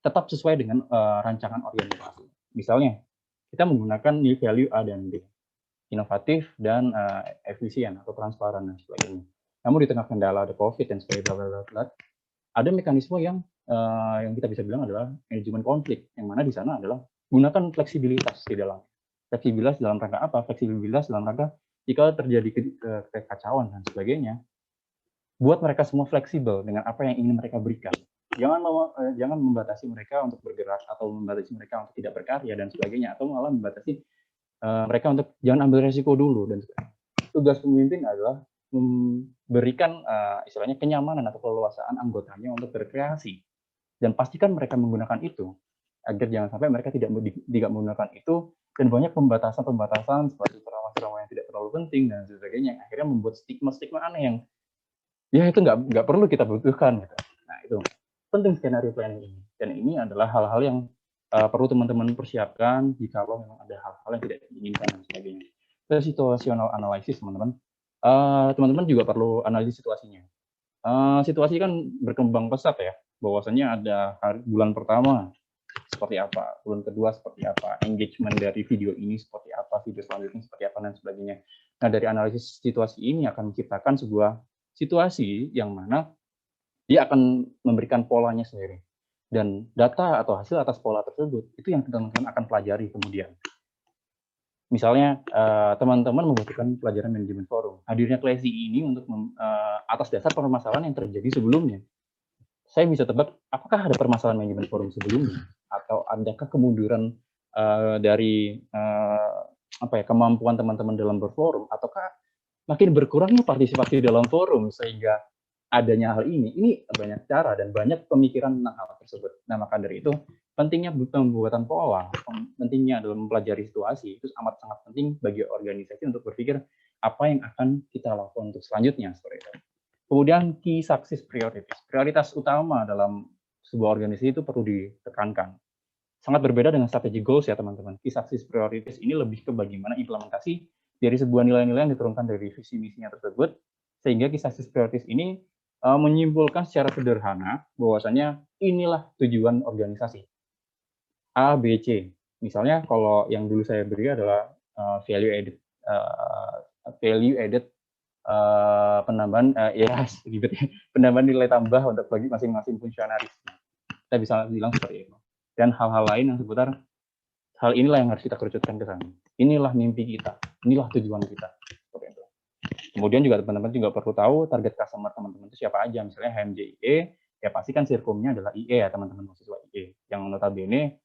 tetap sesuai dengan rancangan organisasi. Misalnya, kita menggunakan new value A dan B, inovatif dan efisien atau transparan dan sebagainya. Namun di tengah kendala ada COVID dan sebagainya, ada mekanisme yang kita bisa bilang adalah manajemen konflik, yang mana di sana adalah gunakan fleksibilitas di dalam. Fleksibilitas dalam rangka apa? Fleksibilitas dalam rangka jika terjadi kekacauan dan sebagainya, buat mereka semua fleksibel dengan apa yang ingin mereka berikan. Jangan membatasi mereka untuk bergerak, atau membatasi mereka untuk tidak berkarya dan sebagainya, atau malah membatasi mereka untuk jangan ambil resiko dulu dan sebagainya. Tugas pemimpin adalah memberikan istilahnya kenyamanan atau keleluasaan anggotanya untuk berkreasi, dan pastikan mereka menggunakan itu agar jangan sampai mereka tidak menggunakan itu, dan banyak pembatasan seperti ceramah-ceramah yang tidak terlalu penting dan sebagainya, yang akhirnya membuat stigma aneh yang ya itu nggak perlu kita butuhkan gitu. Nah, itu penting skenario planning ini, dan ini adalah hal-hal yang perlu teman-teman persiapkan jika memang ada hal-hal yang tidak diinginkan dan sebagainya. Situational analysis, teman-teman. Teman-teman juga perlu analisis situasinya. Situasi kan berkembang pesat ya, bahwasanya ada bulan pertama seperti apa, bulan kedua seperti apa, engagement dari video ini seperti apa, video selanjutnya seperti apa, dan sebagainya. Nah, dari analisis situasi ini akan menciptakan sebuah situasi yang mana dia akan memberikan polanya sendiri. Dan data atau hasil atas pola tersebut, itu yang teman-teman akan pelajari kemudian. Misalnya, teman-teman membutuhkan pelajaran manajemen forum. Hadirnya Klesi ini untuk atas dasar permasalahan yang terjadi sebelumnya. Saya bisa tebak, apakah ada permasalahan manajemen forum sebelumnya? Atau adakah kemunduran dari kemampuan teman-teman dalam berforum? Ataukah makin berkurangnya partisipasi dalam forum sehingga adanya hal ini banyak cara dan banyak pemikiran tentang hal tersebut. Nah, maka dari itu pentingnya pembuatan pola, pentingnya adalah mempelajari situasi, itu amat sangat penting bagi organisasi untuk berpikir apa yang akan kita lakukan untuk selanjutnya seperti itu. Kemudian key success prioritas utama dalam sebuah organisasi itu perlu ditekankan. Sangat berbeda dengan strategi goals ya teman-teman. Key success priorities ini lebih ke bagaimana implementasi dari sebuah nilai-nilai yang diturunkan dari visi misinya tersebut, sehingga key success priorities ini menyimpulkan secara sederhana bahwasanya inilah tujuan organisasi A, B, C. Misalnya kalau yang dulu saya beri adalah value added penambahan penambahan nilai tambah untuk bagi masing-masing fungsionaris. Kita bisa bilang seperti itu. Dan hal-hal lain yang seputar hal inilah yang harus kita kerucutkan ke sana. Inilah mimpi kita, inilah tujuan kita. Kemudian juga teman-teman juga perlu tahu target customer teman-teman itu siapa aja. Misalnya HMJIE, ya pasti kan sirkumnya adalah IE ya teman-teman mahasiswa IE. Yang notabene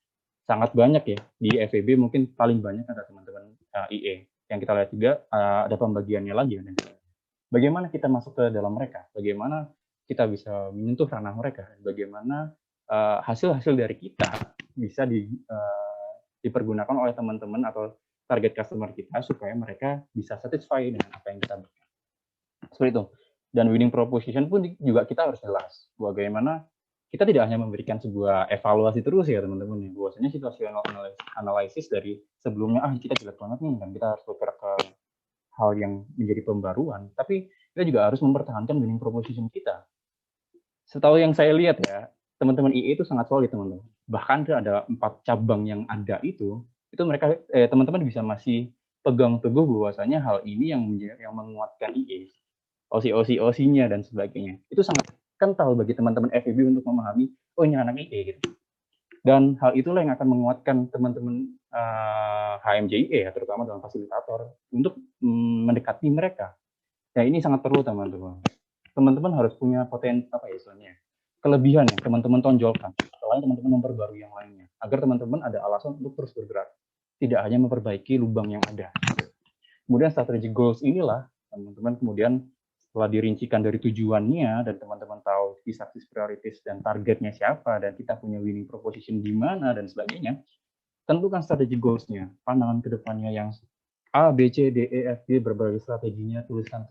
sangat banyak ya. Di FEB mungkin paling banyak ada teman-teman IE. Yang kita lihat juga ada pembagiannya lagi. Bagaimana kita masuk ke dalam mereka? Bagaimana kita bisa menyentuh ranah mereka? Bagaimana hasil-hasil dari kita bisa dipergunakan oleh teman-teman atau target customer kita supaya mereka bisa satisfy dengan apa yang kita berikan. Seperti itu. Dan winning proposition pun juga kita harus jelas. Bagaimana kita tidak hanya memberikan sebuah evaluasi terus ya teman-teman. Bahwasanya situational analysis dari sebelumnya, kita jelek banget nih, dan kita harus bergerak ke hal yang menjadi pembaruan. Tapi kita juga harus mempertahankan winning proposition kita. Setahu yang saya lihat ya, teman-teman IE itu sangat solid, teman-teman. Bahkan ada 4 cabang yang ada itu mereka teman-teman bisa masih pegang teguh bahwasanya hal ini yang menguatkan IE. OC-OC-OC-nya dan sebagainya. Itu sangat kental bagi teman-teman FEB untuk memahami, oh ini anak IE gitu. Dan hal itulah yang akan menguatkan teman-teman HMJIE ya, terutama dalam fasilitator untuk mendekati mereka. Ya ini sangat perlu teman-teman. Teman-teman harus punya potensi apa ya istilahnya, kelebihan yang teman-teman tonjolkan, selain teman-teman memperbarui yang lainnya, agar teman-teman ada alasan untuk terus bergerak, tidak hanya memperbaiki lubang yang ada. Kemudian strategi goals inilah teman-teman kemudian setelah dirincikan dari tujuannya dan teman-teman tahu key success priorities dan targetnya siapa dan kita punya winning proposition di mana dan sebagainya, tentukan strategi goals-nya, pandangan ke depannya yang A, B, C, D, E, F, G, berbagai strateginya, tuliskan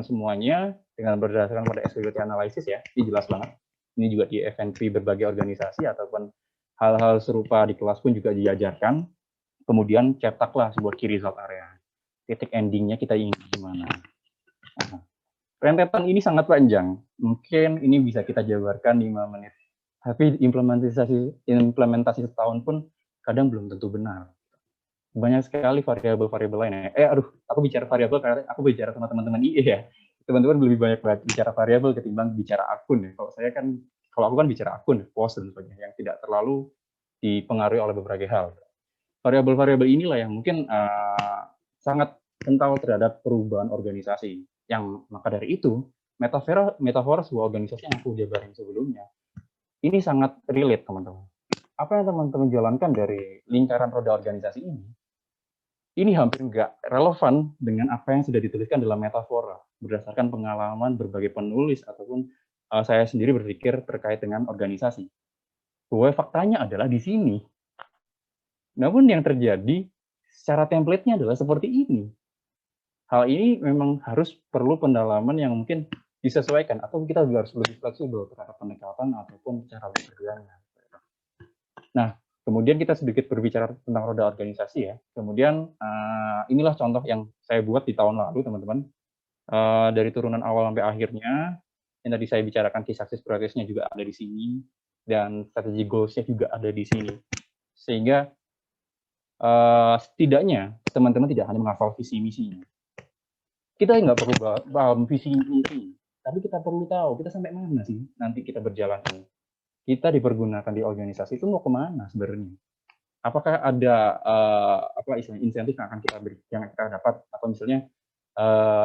semuanya dengan berdasarkan pada accessibility analysis ya, ini jelas banget. Ini juga di FNP berbagai organisasi ataupun hal-hal serupa di kelas pun juga diajarkan. Kemudian cetaklah sebuah key result area. Titik endingnya kita ingin gimana. Nah, rentetan ini sangat panjang. Mungkin ini bisa kita jabarkan 5 menit. Tapi implementasi setahun pun kadang belum tentu benar. Banyak sekali variabel-variabel lainnya. Aku bicara variabel karena aku bicara sama teman-teman IE ya. Teman-teman lebih banyak bicara variabel ketimbang bicara akun ya. Kalau aku kan bicara akun, post dan sebagainya yang tidak terlalu dipengaruhi oleh berbagai hal. Variabel-variabel inilah yang mungkin sangat kental terhadap perubahan organisasi. Yang maka dari itu, metafora sebuah organisasi yang aku jabarin sebelumnya, ini sangat relate teman-teman. Apa yang teman-teman jalankan dari lingkaran roda organisasi ini hampir nggak relevan dengan apa yang sudah dituliskan dalam metafora berdasarkan pengalaman berbagai penulis ataupun saya sendiri berpikir terkait dengan organisasi. Bahwa faktanya adalah di sini. Namun yang terjadi secara template-nya adalah seperti ini. Hal ini memang harus perlu pendalaman yang mungkin disesuaikan atau kita harus lebih fleksibel terhadap pendekatan ataupun cara bekerjanya. Nah, kemudian kita sedikit berbicara tentang roda organisasi ya. Kemudian inilah contoh yang saya buat di tahun lalu, teman-teman. Dari turunan awal sampai akhirnya, yang tadi saya bicarakan key success priorities-nya juga ada di sini, dan strategi goals-nya juga ada di sini. Sehingga setidaknya teman-teman tidak hanya menghafal visi misinya. Kita nggak perlu paham visi misi, tapi kita perlu tahu kita sampai mana sih nanti kita berjalan ini. Kita dipergunakan di organisasi itu mau kemana sebenarnya? Apakah ada insentif yang akan yang kita dapat, atau misalnya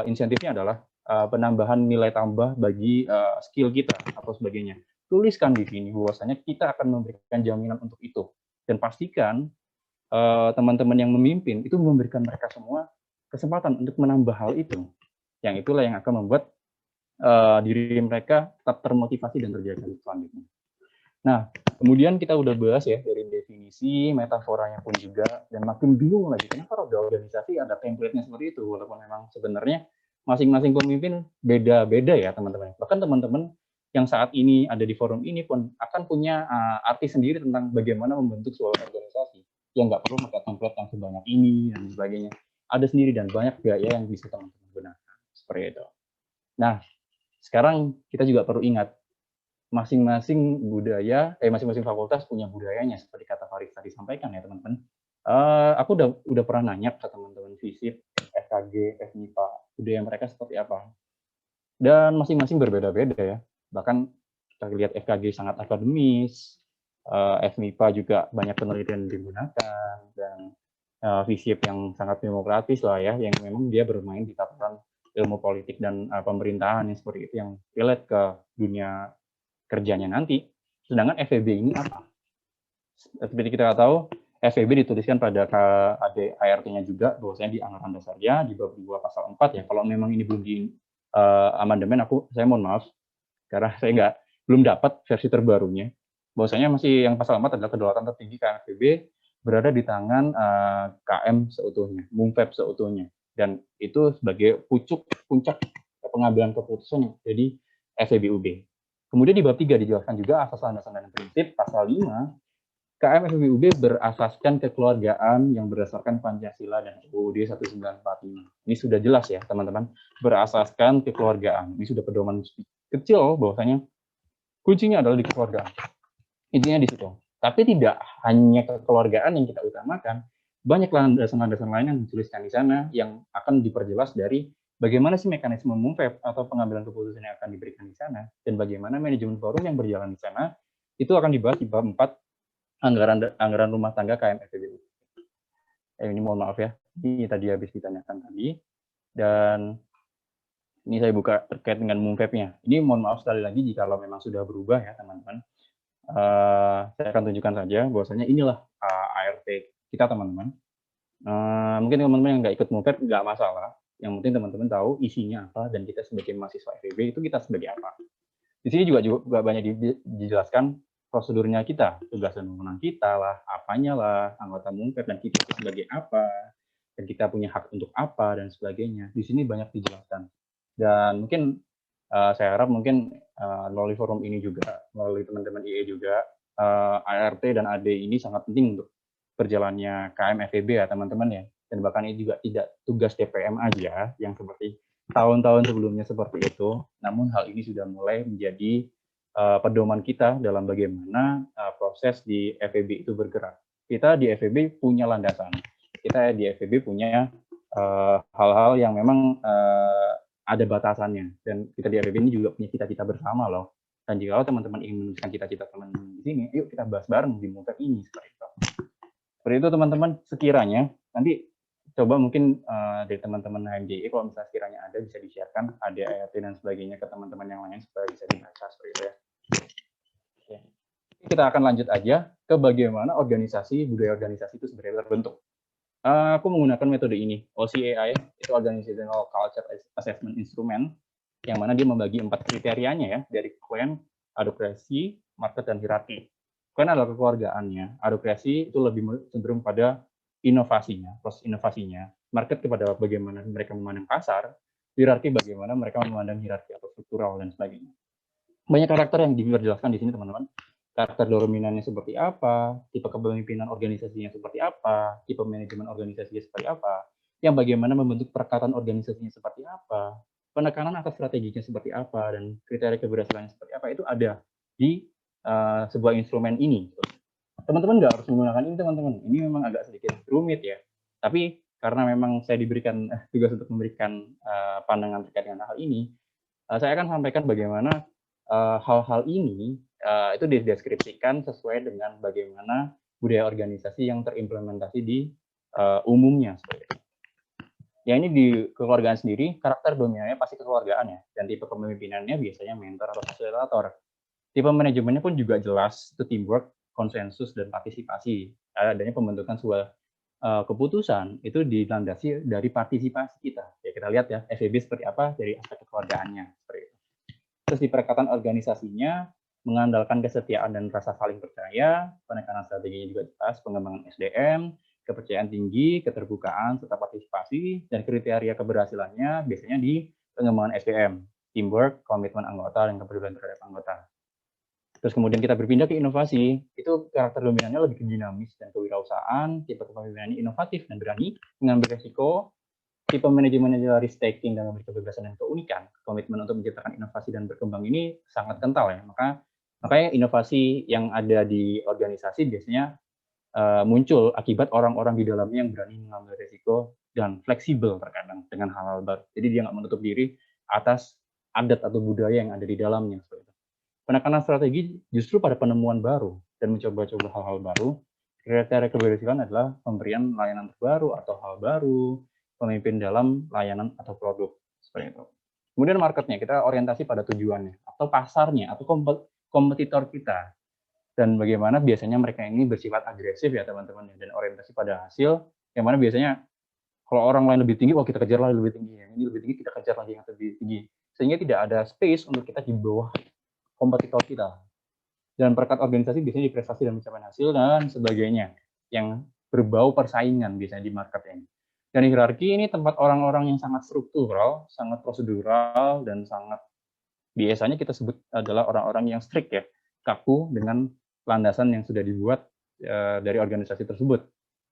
insentifnya adalah penambahan nilai tambah bagi skill kita atau sebagainya. Tuliskan di sini bahwasanya kita akan memberikan jaminan untuk itu, dan pastikan teman-teman yang memimpin itu memberikan mereka semua kesempatan untuk menambah hal itu. Yang itulah yang akan membuat diri mereka tetap termotivasi dan terjaga selanjutnya. Nah, kemudian kita udah bahas ya dari definisi, metaforanya pun juga, dan makin bingung lagi kenapa roda organisasi ada template-nya seperti itu, walaupun memang sebenarnya masing-masing pemimpin beda-beda ya teman-teman. Bahkan teman-teman yang saat ini ada di forum ini pun akan punya arti sendiri tentang bagaimana membentuk sebuah organisasi. Yang nggak perlu pakai template yang sebanyak ini dan sebagainya. Ada sendiri dan banyak gaya yang bisa teman-teman gunakan. Seperti itu. Nah, sekarang kita juga perlu ingat, masing-masing masing-masing fakultas punya budayanya, seperti kata Farid tadi sampaikan ya teman-teman. Aku udah pernah nanya ke teman-teman FISIP, FKG, FMIPA, budaya mereka seperti apa. Dan masing-masing berbeda-beda ya. Bahkan kita lihat FKG sangat akademis, FMIPA juga banyak penelitian digunakan, dan FISIP yang sangat demokratis lah ya, yang memang dia bermain di tataran ilmu politik dan pemerintahan yang seperti itu, yang relate ke dunia kerjanya nanti. Sedangkan FEB ini apa? Seperti kita tahu, FEB dituliskan pada ART-nya juga, bahwasanya di anggaran dasarnya di bab 2 pasal 4 ya. Kalau memang ini belum di amandemen, saya mohon maaf karena saya belum dapat versi terbarunya. Bahwasanya masih yang pasal 4 adalah kedaulatan tertinggi KMFEB berada di tangan KM seutuhnya, MUMFEB seutuhnya, dan itu sebagai puncak pengambilan keputusan yang jadi FEB-UB. Kemudian di bab 3 dijelaskan juga asas landasan dan prinsip. Pasal 5, KM FEB-UB berasaskan kekeluargaan yang berdasarkan Pancasila dan UUD 1945. Ini sudah jelas ya teman-teman, berasaskan kekeluargaan. Ini sudah pedoman kecil bahwasanya kuncinya adalah di kekeluargaan. Intinya di situ. Tapi tidak hanya kekeluargaan yang kita utamakan, banyak landasan-landasan lain yang dituliskan di sana yang akan diperjelas dari bagaimana sih mekanisme MUMVEP atau pengambilan keputusan yang akan diberikan di sana, dan bagaimana manajemen forum yang berjalan di sana, itu akan dibahas di bab 4 anggaran rumah tangga KMFPBU. Ini mohon maaf ya, ini tadi habis ditanyakan tadi, dan ini saya buka terkait dengan MUMVEP-nya. Ini mohon maaf sekali lagi jika memang sudah berubah ya teman-teman. Saya akan tunjukkan saja bahwasanya inilah ART kita teman-teman. Mungkin teman-teman yang nggak ikut MUMVEP nggak masalah. Yang penting teman-teman tahu isinya apa dan kita sebagai mahasiswa FEB itu kita sebagai apa. Di sini juga banyak dijelaskan prosedurnya kita, tugas dan wewenang kita lah, apanya lah, anggota MUMVEP dan kita sebagai apa, dan kita punya hak untuk apa dan sebagainya. Di sini banyak dijelaskan. Dan mungkin saya harap mungkin melalui forum ini juga, melalui teman-teman IE juga, ART dan AD ini sangat penting untuk berjalannya KMFEB ya teman-teman ya. Dan bahkan ini juga tidak tugas TPM aja yang seperti tahun-tahun sebelumnya seperti itu. Namun hal ini sudah mulai menjadi pedoman kita dalam bagaimana proses di FEB itu bergerak. Kita di FEB punya landasan. Kita di FEB punya hal-hal yang memang ada batasannya, dan kita di FEB ini juga punya cita-cita bersama loh. Dan jika teman-teman ingin menuliskan cita-cita teman-teman di sini, yuk kita bahas bareng di MUMVEP ini seperti itu teman-teman. Sekiranya nanti coba mungkin dari teman-teman HMJI kalau misalnya sekiranya ada bisa di-sharekan ada ART dan sebagainya ke teman-teman yang lain supaya bisa dibaca seperti itu ya. Oke. Kita akan lanjut aja ke bagaimana budaya organisasi itu sebenarnya terbentuk. Aku menggunakan metode ini, OCAI, itu Organizational Culture Assessment Instrument, yang mana dia membagi 4 kriterianya ya, dari clan, adhokrasi, market, dan hierarki. Clan adalah kekeluargaannya, adhokrasi itu lebih cenderung pada inovasinya, proses inovasinya, market kepada bagaimana mereka memandang pasar, hierarki bagaimana mereka memandang hierarki atau struktural, dan sebagainya. Banyak karakter yang dijelaskan di sini teman-teman. Karakter dominannya seperti apa, tipe kepemimpinan organisasinya seperti apa, tipe manajemen organisasinya seperti apa, yang bagaimana membentuk perekatan organisasinya seperti apa, penekanan atas strateginya seperti apa, dan kriteria keberhasilannya seperti apa, itu ada di sebuah instrumen ini. Teman-teman nggak harus menggunakan ini teman-teman, ini memang agak sedikit rumit ya, tapi karena memang saya diberikan tugas untuk memberikan pandangan terkait dengan hal ini, saya akan sampaikan bagaimana hal-hal ini itu dideskripsikan sesuai dengan bagaimana budaya organisasi yang terimplementasi di umumnya. Ya ini di kekeluargaan sendiri, karakter dominannya pasti kekeluargaan ya, dan tipe kepemimpinannya biasanya mentor atau fasilitator. Tipe manajemennya pun juga jelas, itu teamwork, konsensus, dan partisipasi. Adanya pembentukan sebuah keputusan itu dilandasi dari partisipasi kita. Ya kita lihat ya, FEB seperti apa dari aspek kekeluargaannya. Seperti itu. Terus di perekatan organisasinya, mengandalkan kesetiaan dan rasa saling percaya, penekanan strateginya juga jelas, pengembangan SDM, kepercayaan tinggi, keterbukaan, serta partisipasi, dan kriteria keberhasilannya biasanya di pengembangan SDM, teamwork, komitmen anggota, dan kepedulian terhadap anggota. Terus kemudian kita berpindah ke inovasi, itu karakter dominannya lebih ke dinamis dan kewirausahaan, tipe kepemimpinannya inovatif dan berani, mengambil resiko, tipe manajemennya adalah risk-taking dan memberi kebebasan dan keunikan. Komitmen untuk menciptakan inovasi dan berkembang ini sangat kental ya, makanya inovasi yang ada di organisasi biasanya muncul akibat orang-orang di dalamnya yang berani mengambil risiko dan fleksibel terkadang dengan hal-hal baru. Jadi dia nggak menutup diri atas adat atau budaya yang ada di dalamnya. Penekanan strategi justru pada penemuan baru dan mencoba-coba hal-hal baru. Kriteria keberhasilan adalah pemberian layanan terbaru atau hal baru, pemimpin dalam layanan atau produk. Seperti itu. Kemudian marketnya, kita orientasi pada tujuannya atau pasarnya atau kompetitor kita, dan bagaimana biasanya mereka ini bersifat agresif ya teman-teman, dan orientasi pada hasil, yang mana biasanya kalau orang lain lebih tinggi, wah kita kejar lagi lebih tinggi, yang ini lebih tinggi kita kejar lagi yang lebih tinggi, sehingga tidak ada space untuk kita di bawah kompetitor kita. Dan perekat organisasi biasanya di prestasi dan pencapaian hasil dan sebagainya yang berbau persaingan biasanya di market ini. Dan hierarki ini tempat orang-orang yang sangat struktural, sangat prosedural, dan sangat biasanya kita sebut adalah orang-orang yang strict ya, kaku dengan landasan yang sudah dibuat dari organisasi tersebut.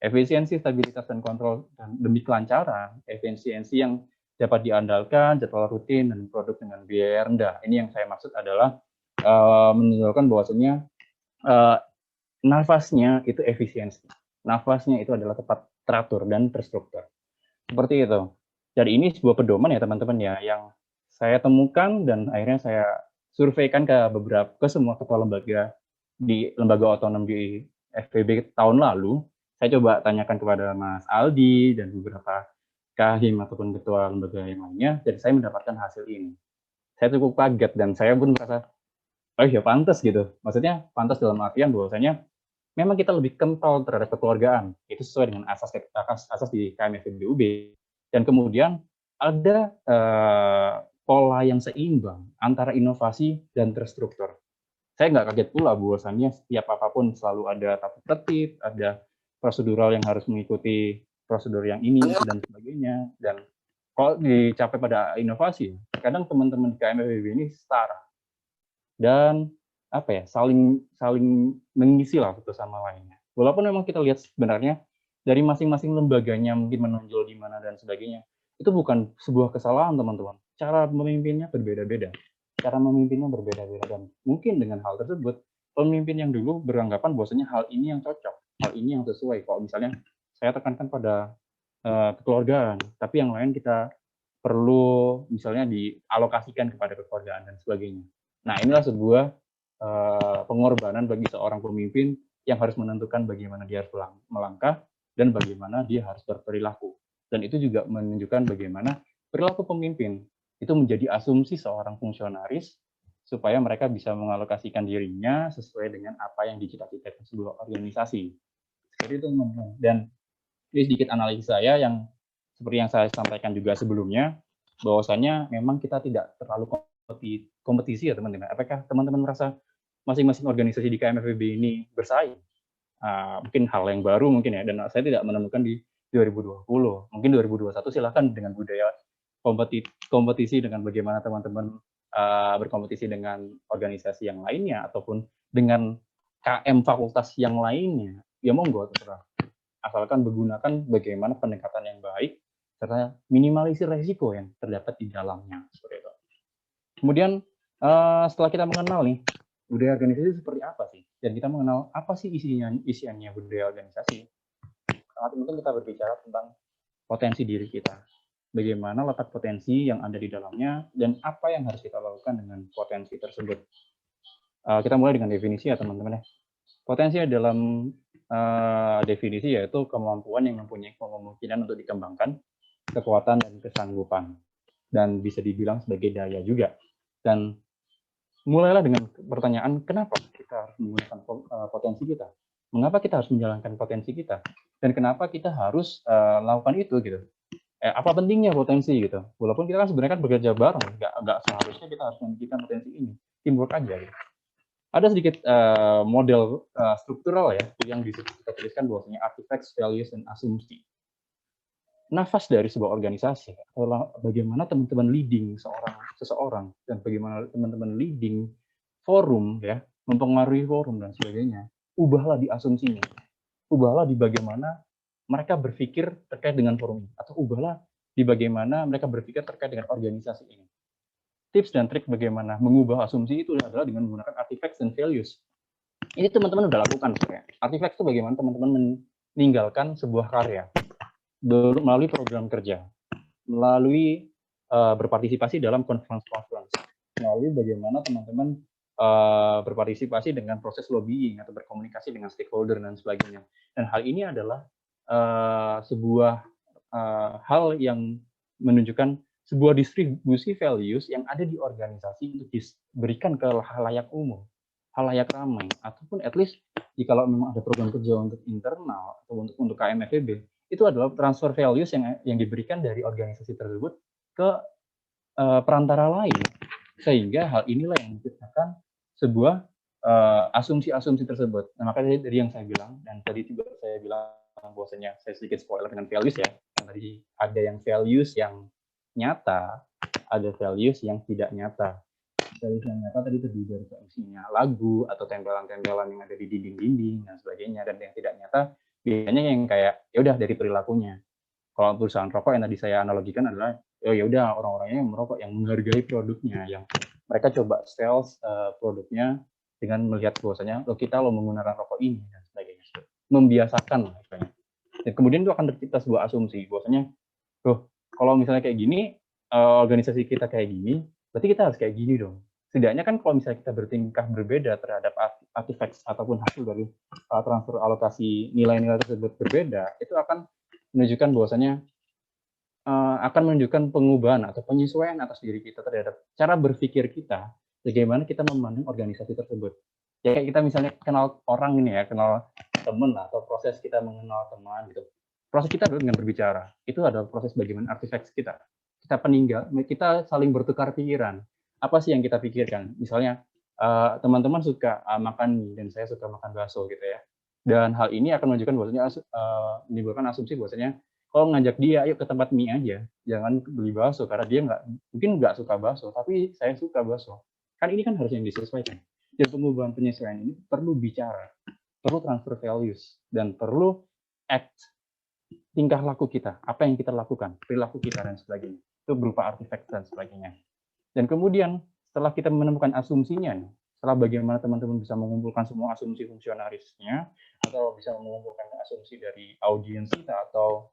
Efisiensi, stabilitas, dan kontrol dan demi kelancaran, efisiensi yang dapat diandalkan, jadwal rutin, dan produk dengan biaya rendah. Ini yang saya maksud adalah menunjukkan bahwasanya nafasnya itu efisiensi. Nafasnya itu adalah tepat teratur dan terstruktur. Seperti itu. Jadi ini sebuah pedoman ya teman-teman ya, yang saya temukan dan akhirnya saya surveikan ke semua ketua lembaga di lembaga otonom di FPB tahun lalu. Saya coba tanyakan kepada Mas Aldi dan beberapa kahim ataupun ketua lembaga yang lainnya, dan saya mendapatkan hasil ini. Saya cukup kaget dan saya pun merasa, oh ya pantas gitu. Maksudnya pantas dalam artian bahwasanya memang kita lebih kental terhadap kekeluargaan. Itu sesuai dengan asas di KMFBUB. Dan kemudian ada pola yang seimbang antara inovasi dan terstruktur. Saya nggak kaget pula bahwasannya setiap apapun selalu ada tata tertib, ada prosedural yang harus mengikuti prosedur yang ini itu dan sebagainya. Dan kalau dicapai pada inovasi, kadang teman-teman di KMFBB ini setara dan apa ya, saling mengisi lah satu sama lainnya. Walaupun memang kita lihat sebenarnya dari masing-masing lembaganya mungkin menonjol di mana dan sebagainya, itu bukan sebuah kesalahan teman-teman. Cara memimpinnya berbeda-beda. Cara memimpinnya berbeda-beda, dan mungkin dengan hal tersebut pemimpin yang dulu beranggapan bahwasanya hal ini yang cocok, hal ini yang sesuai. Kalau misalnya saya tekankan pada kekeluargaan, tapi yang lain kita perlu misalnya dialokasikan kepada kekeluargaan dan sebagainya. Nah, inilah sebuah pengorbanan bagi seorang pemimpin yang harus menentukan bagaimana dia harus melangkah dan bagaimana dia harus berperilaku. Dan itu juga menunjukkan bagaimana perilaku pemimpin itu menjadi asumsi seorang fungsionaris supaya mereka bisa mengalokasikan dirinya sesuai dengan apa yang dicita-citakan sebuah organisasi. Seperti itu, teman-teman. Dan ini sedikit analisis saya yang seperti yang saya sampaikan juga sebelumnya, bahwasanya memang kita tidak terlalu kompetisi ya teman-teman. Apakah teman-teman merasa masing-masing organisasi di KMFBB ini bersaing? Mungkin hal yang baru mungkin ya, dan saya tidak menemukan di 2020. Mungkin 2021 silahkan dengan budaya kompetisi dengan bagaimana teman-teman berkompetisi dengan organisasi yang lainnya ataupun dengan KM fakultas yang lainnya. Ya monggo terserah. Asalkan menggunakan bagaimana pendekatan yang baik serta minimalisir resiko yang terdapat di dalamnya, seperti itu. Kemudian setelah kita mengenal nih budaya organisasi seperti apa sih, dan kita mengenal apa sih isiannya budaya organisasi, sangat penting kita berbicara tentang potensi diri kita, bagaimana letak potensi yang ada di dalamnya dan apa yang harus kita lakukan dengan potensi tersebut. Kita mulai dengan definisi ya teman-teman ya. Potensi dalam definisi yaitu kemampuan yang mempunyai kemungkinan untuk dikembangkan, kekuatan dan kesanggupan, dan bisa dibilang sebagai daya juga. Dan mulailah dengan pertanyaan, kenapa kita harus menggunakan potensi kita? Mengapa kita harus menjalankan potensi kita? Dan kenapa kita harus lakukan itu gitu? Apa pentingnya potensi gitu? Walaupun kita kan sebenarnya kan bekerja bareng, nggak seharusnya kita harus memikirkan potensi ini, teamwork aja gitu. Ada sedikit model struktural ya yang bisa kita tuliskan bahwasanya artifacts, values, dan asumsi. Nafas dari sebuah organisasi adalah bagaimana teman-teman leading seseorang dan bagaimana teman-teman leading forum ya, mempengaruhi forum dan sebagainya. Ubahlah di asumsinya, ubahlah di bagaimana mereka berpikir terkait dengan forum ini, atau ubahlah di bagaimana mereka berpikir terkait dengan organisasi ini. Tips dan trik bagaimana mengubah asumsi itu adalah dengan menggunakan artifacts dan values. Ini teman-teman udah lakukan sebenarnya. Artifacts itu bagaimana teman-teman meninggalkan sebuah karya melalui program kerja, melalui berpartisipasi dalam conference, melalui bagaimana teman-teman berpartisipasi dengan proses lobbying atau berkomunikasi dengan stakeholder dan sebagainya. Dan hal ini adalah sebuah hal yang menunjukkan sebuah distribusi values yang ada di organisasi untuk diberikan ke halayak umum, halayak ramai, ataupun at least jika memang ada program kerja untuk internal atau untuk KMFBB, itu adalah transfer values yang diberikan dari organisasi tersebut ke perantara lain, sehingga hal inilah yang menciptakan sebuah asumsi-asumsi tersebut. Nah, makanya dari yang saya bilang, dan tadi juga saya bilang bahwasanya saya sedikit spoiler dengan values ya, yang tadi ada yang values yang nyata, ada values yang tidak nyata. Values yang nyata tadi terdiri dari isinya lagu atau tempelan-tempelan yang ada di dinding-dinding dan sebagainya, dan yang tidak nyata biasanya yang kayak ya udah dari perilakunya. Kalau perusahaan rokok yang tadi saya analogikan adalah ya udah orang-orangnya yang merokok, yang menghargai produknya, yang mereka coba sales produknya dengan melihat bahwasanya kita menggunakan rokok ini dan sebagainya, membiasakan lah istilahnya. Dan kemudian itu akan tercipta sebuah asumsi bahwasanya, kalau misalnya kayak gini, organisasi kita kayak gini, berarti kita harus kayak gini dong. Setidaknya kan kalau misalnya kita bertingkah berbeda terhadap artifacts ataupun hasil dari transfer alokasi nilai-nilai tersebut berbeda, itu akan menunjukkan bahwasanya akan menunjukkan pengubahan atau penyesuaian atas diri kita terhadap cara berpikir kita, bagaimana kita memandang organisasi tersebut. Ya kayak kita misalnya kenal orang ini ya, kenal teman atau proses kita mengenal teman gitu. Proses kita adalah dengan berbicara. Itu adalah proses bagaimana artifacts kita. Kita peninggal, kita saling bertukar pikiran. Apa sih yang kita pikirkan? Misalnya teman-teman suka makan mie dan saya suka makan bakso gitu ya. Dan hal ini akan menunjukkan bahwasanya menimbulkan asumsi bahwasanya kalau ngajak dia, ayo ke tempat mie aja, jangan beli bakso karena dia mungkin nggak suka bakso, tapi saya suka bakso. Kan ini kan harus yang disesuaikan. Dan pengubahan penyesuaian ini perlu bicara, perlu transfer values, dan perlu act, tingkah laku kita, apa yang kita lakukan, perilaku kita dan sebagainya. Itu berupa artifact dan sebagainya. Dan kemudian setelah kita menemukan asumsinya, setelah bagaimana teman-teman bisa mengumpulkan semua asumsi fungsionarisnya, atau bisa mengumpulkan asumsi dari audiens kita, atau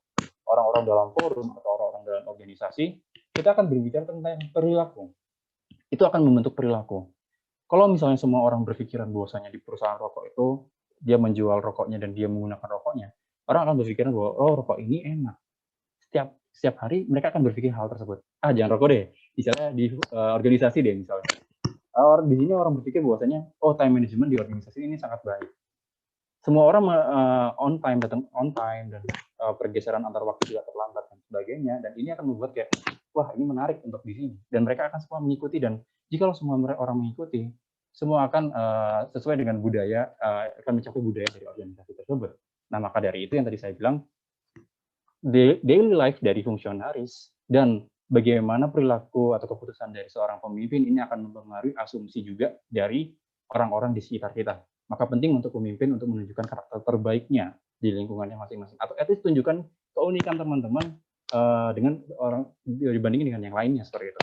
orang-orang dalam forum, atau orang-orang dalam organisasi, kita akan berbicara tentang perilaku. Itu akan membentuk perilaku. Kalau misalnya semua orang berpikiran bahwasanya di perusahaan rokok itu, dia menjual rokoknya dan dia menggunakan rokoknya, orang akan berpikiran bahwa, rokok ini enak. Setiap hari mereka akan berpikir hal tersebut. Jangan rokok deh. Misalnya di organisasi deh misalnya. Di sini orang berpikir bahwasanya, time management di organisasi ini sangat baik. Semua orang datang on time, dan pergeseran antar waktu juga terlambat dan sebagainya. Dan ini akan membuat kayak, wah ini menarik untuk di sini. Dan mereka akan semua mengikuti, dan jika semua orang mengikuti, semua akan sesuai dengan budaya, akan mencapai budaya dari organisasi tersebut. Nah, maka dari itu yang tadi saya bilang, daily life dari fungsionaris dan bagaimana perilaku atau keputusan dari seorang pemimpin ini akan mempengaruhi asumsi juga dari orang-orang di sekitar kita. Maka penting untuk pemimpin untuk menunjukkan karakter terbaiknya di lingkungannya masing-masing. Atau at least tunjukkan keunikan teman-teman dengan orang dibandingin dengan yang lainnya seperti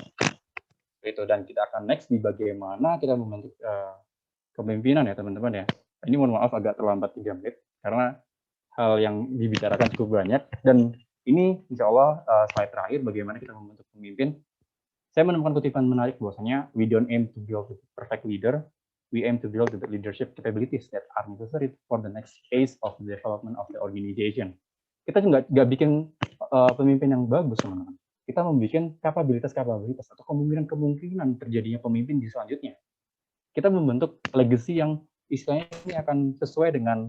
itu. Dan kita akan next di bagaimana kita membentuk kepemimpinan ya teman-teman ya. Ini mohon maaf agak terlambat 3 menit karena hal yang dibicarakan cukup banyak, dan ini insya Allah slide terakhir bagaimana kita membentuk pemimpin. Saya menemukan kutipan menarik bahwasanya we don't aim to build a perfect leader, we aim to build the leadership capabilities that are necessary for the next phase of the development of the organization. Kita nggak bikin pemimpin yang bagus teman-teman. Kita membuat kapabilitas atau kemungkinan terjadinya pemimpin di selanjutnya. Kita membentuk legacy yang istilahnya ini akan sesuai dengan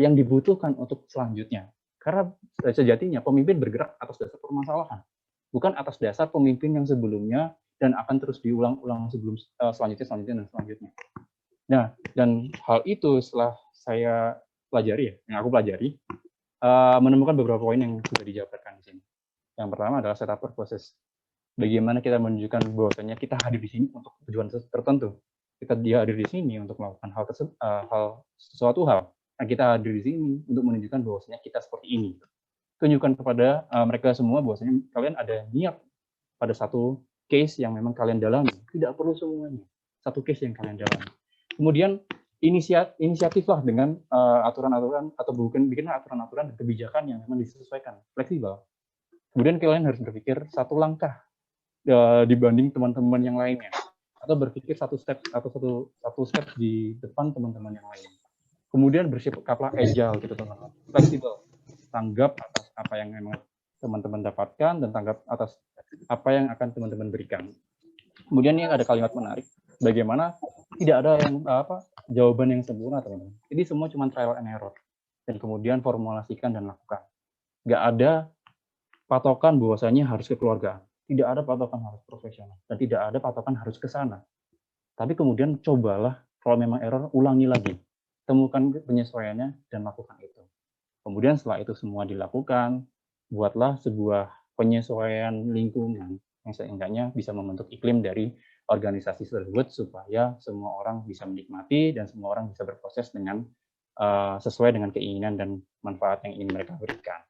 yang dibutuhkan untuk selanjutnya. Karena sejatinya pemimpin bergerak atas dasar permasalahan, bukan atas dasar pemimpin yang sebelumnya dan akan terus diulang-ulang selanjutnya. Nah, dan hal itu setelah saya pelajari, aku pelajari, menemukan beberapa poin yang sudah dijabarkan di sini. Yang pertama adalah setup proses. Bagaimana kita menunjukkan bahwasanya kita hadir di sini untuk tujuan tertentu. Kita hadir di sini untuk melakukan sesuatu hal. Nah, kita hadir di sini untuk menunjukkan bahwasanya kita seperti ini. Tunjukkan kepada mereka semua bahwasanya kalian ada niat pada satu case yang memang kalian dalami. Tidak perlu semuanya. Satu case yang kalian dalami. Kemudian inisiatiflah dengan aturan-aturan atau bikin aturan-aturan dan kebijakan yang memang disesuaikan, fleksibel. Kemudian kalian harus berpikir satu langkah dibanding teman-teman yang lainnya, atau berpikir satu step di depan teman-teman yang lain. Kemudian bersikaplah agile gitu teman-teman, fleksibel, tanggap atas apa yang memang teman-teman dapatkan dan tanggap atas apa yang akan teman-teman berikan. Kemudian ini ada kalimat menarik, bagaimana tidak ada yang jawaban yang sempurna teman-teman. Ini semua cuma trial and error, dan kemudian formulasikan dan lakukan. Nggak ada patokan bahwasanya harus kekeluargaan, tidak ada patokan harus profesional, dan tidak ada patokan harus ke sana. Tapi kemudian cobalah, kalau memang error, ulangi lagi. Temukan penyesuaiannya dan lakukan itu. Kemudian setelah itu semua dilakukan, buatlah sebuah penyesuaian lingkungan yang seenggaknya bisa membentuk iklim dari organisasi tersebut supaya semua orang bisa menikmati dan semua orang bisa berproses dengan sesuai dengan keinginan dan manfaat yang ingin mereka berikan.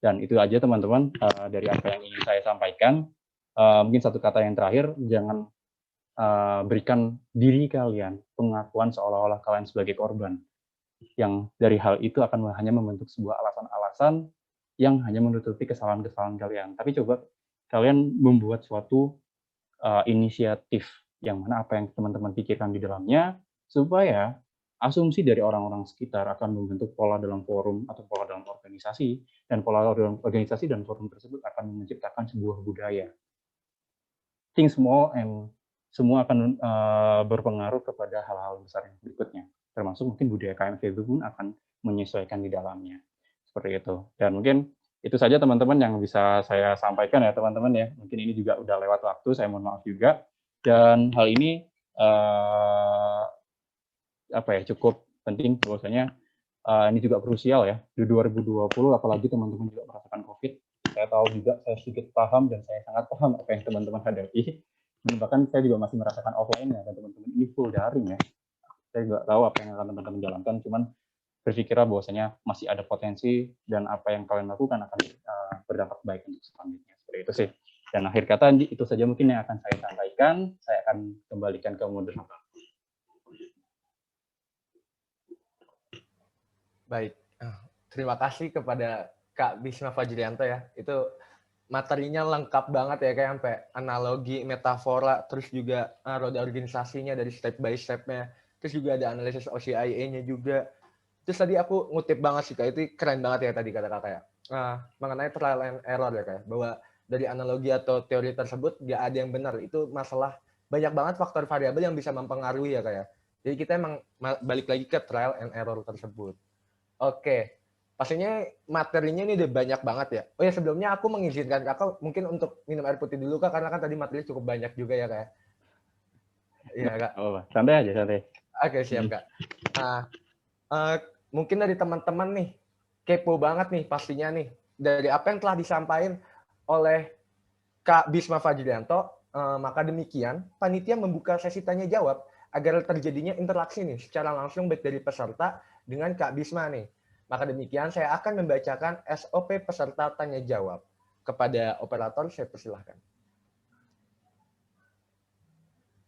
Dan itu aja teman-teman dari apa yang ingin saya sampaikan. Mungkin satu kata yang terakhir, jangan berikan diri kalian pengakuan seolah-olah kalian sebagai korban, yang dari hal itu akan hanya membentuk sebuah alasan-alasan yang hanya menutupi kesalahan-kesalahan kalian. Tapi coba kalian membuat suatu inisiatif yang mana apa yang teman-teman pikirkan di dalamnya, supaya asumsi dari orang-orang sekitar akan membentuk pola dalam forum atau pola dalam organisasi, dan pola dalam organisasi dan forum tersebut akan menciptakan sebuah budaya. Think small and semua akan berpengaruh kepada hal-hal besar yang berikutnya, termasuk mungkin budaya KMFB pun akan menyesuaikan di dalamnya, seperti itu. Dan mungkin itu saja teman-teman yang bisa saya sampaikan ya teman-teman ya. Mungkin ini juga udah lewat waktu, saya mohon maaf juga. Dan hal ini cukup penting bahwasanya ini juga krusial ya di 2020, apalagi teman-teman juga merasakan COVID. Saya tahu juga, saya sedikit paham dan saya sangat paham apa yang teman-teman hadapi. Dan bahkan saya juga masih merasakan offline ya, dan teman-teman ini full daring ya. Saya juga tahu apa yang akan teman-teman jalankan, cuman berpikirlah bahwasanya masih ada potensi dan apa yang kalian lakukan akan berdampak baik untuk selanjutnya. Seperti itu sih. Dan akhir kata itu saja mungkin yang akan saya sampaikan. Saya akan kembalikan ke moderator. Baik, terima kasih kepada Kak Bisma Fajrianto ya. Itu materinya lengkap banget ya, kayak sampai analogi, metafora, terus juga roda organisasinya dari step by step-nya. Terus juga ada analisis OCIA-nya juga. Terus tadi aku ngutip banget sih Kak, itu keren banget ya tadi kata Kakak ya. Mengenai trial and error ya Kak, bahwa dari analogi atau teori tersebut nggak ada yang benar. Itu masalah banyak banget faktor variabel yang bisa mempengaruhi ya Kak ya. Jadi kita emang balik lagi ke trial and error tersebut. Oke, pastinya materinya ini udah banyak banget ya. Oh ya, sebelumnya aku mengizinkan Kakak mungkin untuk minum air putih dulu Kak, karena kan tadi materi cukup banyak juga ya Kak. Iya Kak. Oh, santai aja, santai. Oke, siap Kak. Mungkin dari teman-teman nih, kepo banget nih pastinya nih, dari apa yang telah disampaikan oleh Kak Bisma Fajrianto, maka demikian panitia membuka sesi tanya jawab agar terjadinya interaksi nih secara langsung baik dari peserta dengan Kak Bisma nih. Maka demikian saya akan membacakan SOP peserta tanya jawab. Kepada operator saya persilahkan.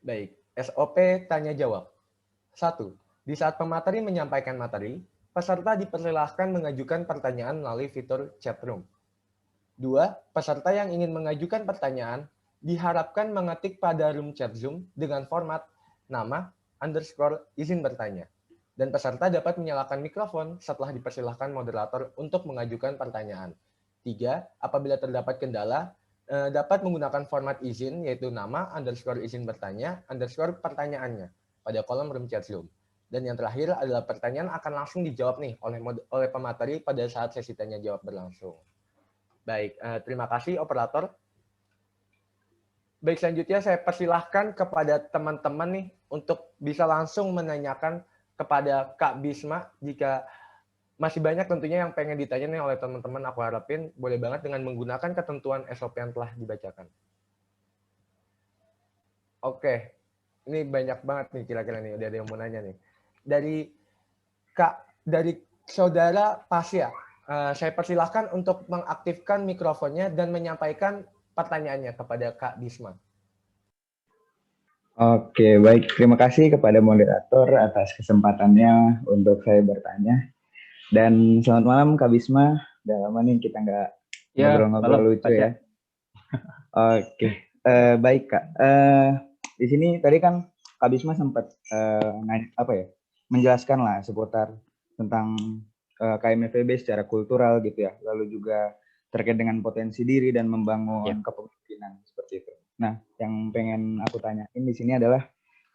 Baik, SOP tanya jawab. 1. Di saat pemateri menyampaikan materi, peserta dipersilahkan mengajukan pertanyaan melalui fitur chat room. 2. Peserta yang ingin mengajukan pertanyaan diharapkan mengetik pada room chat Zoom dengan format nama _izin bertanya. Dan peserta dapat menyalakan mikrofon setelah dipersilahkan moderator untuk mengajukan pertanyaan. 3. Apabila terdapat kendala, dapat menggunakan format izin, yaitu nama _izin bertanya _pertanyaannya pada kolom room chat Zoom. Dan yang terakhir adalah pertanyaan akan langsung dijawab nih oleh pemateri pada saat sesi tanya jawab berlangsung. Baik, terima kasih operator. Baik, selanjutnya saya persilahkan kepada teman-teman nih untuk bisa langsung menanyakan kepada Kak Bisma. Jika masih banyak tentunya yang pengen ditanya nih oleh teman-teman, aku harapin boleh banget dengan menggunakan ketentuan SOP yang telah dibacakan. Oke, ini banyak banget nih kira-kira nih, udah ada yang mau nanya nih. Dari saudara Pasya, saya persilahkan untuk mengaktifkan mikrofonnya dan menyampaikan pertanyaannya kepada Kak Bisma. Oke, baik. Terima kasih kepada moderator atas kesempatannya untuk saya bertanya. Dan selamat malam Kak Bisma. Udah lama nih kita nggak ngobrol-ngobrol lucu ya. Oke, baik Kak. Di sini tadi kan Kak Bisma sempat menjelaskan lah seputar tentang KMFB secara kultural gitu ya. Lalu juga terkait dengan potensi diri dan membangun kepemimpinan seperti itu. Nah, yang pengen aku tanyain di sini adalah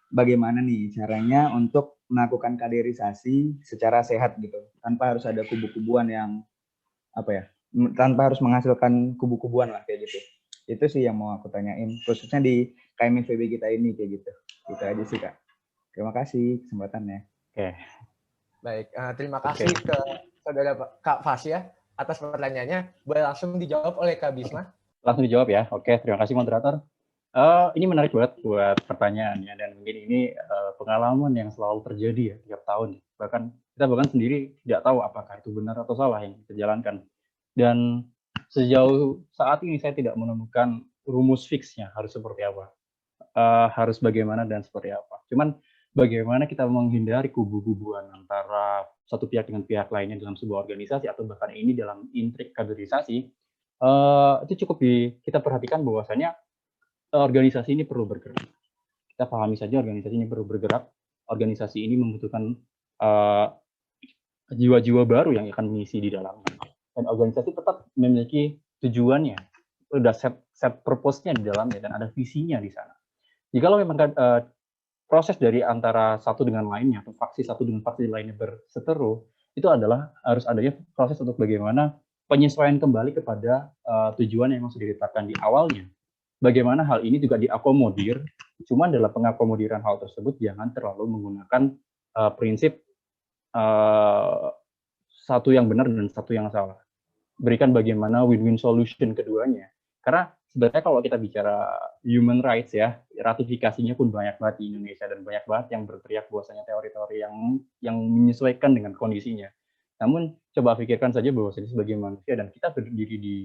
bagaimana nih caranya untuk melakukan kaderisasi secara sehat gitu, tanpa harus ada kubu-kubuan yang tanpa harus menghasilkan kubu-kubuan lah kayak gitu. Itu sih yang mau aku tanyain, khususnya di KMFB kita ini kayak gitu. Gitu aja sih Kak. Terima kasih kesempatannya. Oke. Baik, terima kasih ke saudara Kak Fasya atas pertanyaannya. Boleh langsung dijawab oleh Kak Bisma? Langsung dijawab ya. Oke, terima kasih moderator. Ini menarik banget buat pertanyaannya, dan mungkin ini pengalaman yang selalu terjadi ya tiap tahun. Kita bahkan sendiri tidak tahu apakah itu benar atau salah yang kita jalankan. Dan sejauh saat ini saya tidak menemukan rumus fixnya harus seperti apa, harus bagaimana dan seperti apa. Cuman bagaimana kita menghindari kubu-kubuan antara satu pihak dengan pihak lainnya dalam sebuah organisasi atau bahkan ini dalam intrik kaderisasi, itu cukup kita perhatikan bahwasanya organisasi ini perlu bergerak. Kita pahami saja organisasi ini perlu bergerak. Organisasi ini membutuhkan jiwa-jiwa baru yang akan mengisi di dalamnya. Dan organisasi tetap memiliki tujuannya, udah set purpose-nya di dalamnya dan ada visinya di sana. Jikalau memang proses dari antara satu dengan lainnya atau faksi satu dengan faksi lainnya berseteru, itu adalah harus adanya proses untuk bagaimana penyesuaian kembali kepada tujuan yang sudah ditetapkan di awalnya. Bagaimana hal ini juga diakomodir, cuman dalam pengakomodiran hal tersebut jangan terlalu menggunakan prinsip satu yang benar dan satu yang salah. Berikan bagaimana win-win solution keduanya. Karena sebenarnya kalau kita bicara human rights ya, ratifikasinya pun banyak banget di Indonesia dan banyak banget yang berteriak bahwasanya teori-teori yang menyesuaikan dengan kondisinya. Namun coba pikirkan saja bahwasanya sebagai manusia dan kita berdiri di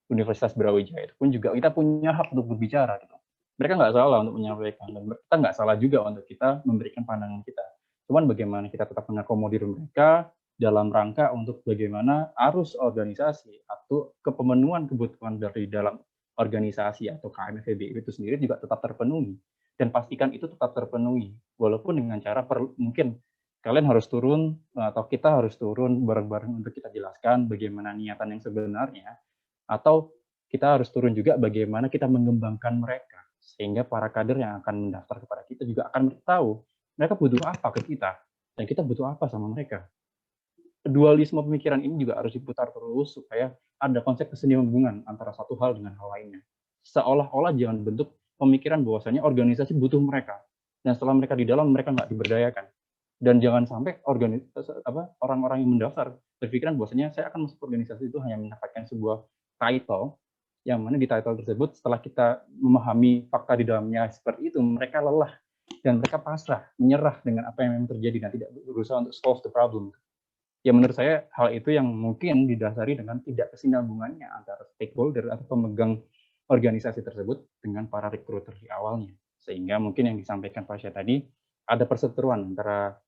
Universitas Brawijaya itu pun juga kita punya hak untuk berbicara gitu. Mereka nggak salah untuk menyampaikan dan kita nggak salah juga untuk kita memberikan pandangan kita. Cuman bagaimana kita tetap mengakomodir mereka dalam rangka untuk bagaimana arus organisasi atau kepemenuhan kebutuhan dari dalam organisasi atau KMFEB itu sendiri juga tetap terpenuhi dan pastikan itu tetap terpenuhi walaupun dengan cara mungkin kalian harus turun atau kita harus turun bareng-bareng untuk kita jelaskan bagaimana niatan yang sebenarnya atau kita harus turun juga bagaimana kita mengembangkan mereka sehingga para kader yang akan mendaftar kepada kita juga akan tahu mereka butuh apa ke kita dan kita butuh apa sama mereka. Dualisme pemikiran ini juga harus diputar terus supaya ada konsep kesinambungan antara satu hal dengan hal lainnya. Seolah-olah jangan bentuk pemikiran bahwasanya organisasi butuh mereka dan setelah mereka di dalam mereka nggak diberdayakan. Dan jangan sampai orang-orang yang mendaftar berpikiran bahwasanya saya akan masuk organisasi itu hanya mendapatkan sebuah title, yang mana di title tersebut setelah kita memahami fakta di dalamnya seperti itu, mereka lelah dan mereka pasrah, menyerah dengan apa yang memang terjadi dan tidak berusaha untuk solve the problem. Ya menurut saya hal itu yang mungkin didasari dengan tidak kesinambungannya antara stakeholder atau pemegang organisasi tersebut dengan para recruiter di awalnya. Sehingga mungkin yang disampaikan Pasha tadi, ada perseteruan antara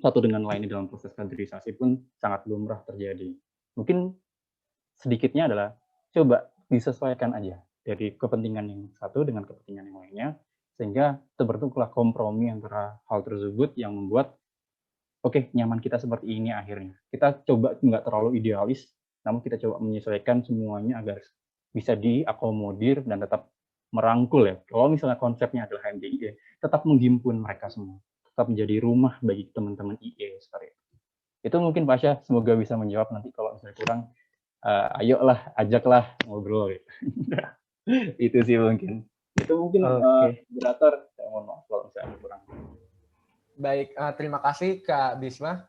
satu dengan lainnya dalam proses kaderisasi pun sangat lumrah terjadi. Mungkin sedikitnya adalah coba disesuaikan aja dari kepentingan yang satu dengan kepentingan yang lainnya, sehingga terbentuklah kompromi antara hal tersebut yang membuat oke, nyaman kita seperti ini akhirnya. Kita coba nggak terlalu idealis, namun kita coba menyesuaikan semuanya agar bisa diakomodir dan tetap merangkul ya. Kalau misalnya konsepnya adalah HMJIE, tetap menghimpun mereka semua. Tetap menjadi rumah bagi teman-teman IE seperti itu. Itu mungkin Pasha, semoga bisa menjawab nanti kalau misalnya kurang, ayolah, ajaklah ngobrol. Gitu. Itu sih mungkin. Itu mungkin moderator, mohon maaf kalau misalnya kurang. Baik, terima kasih Kak Bisma.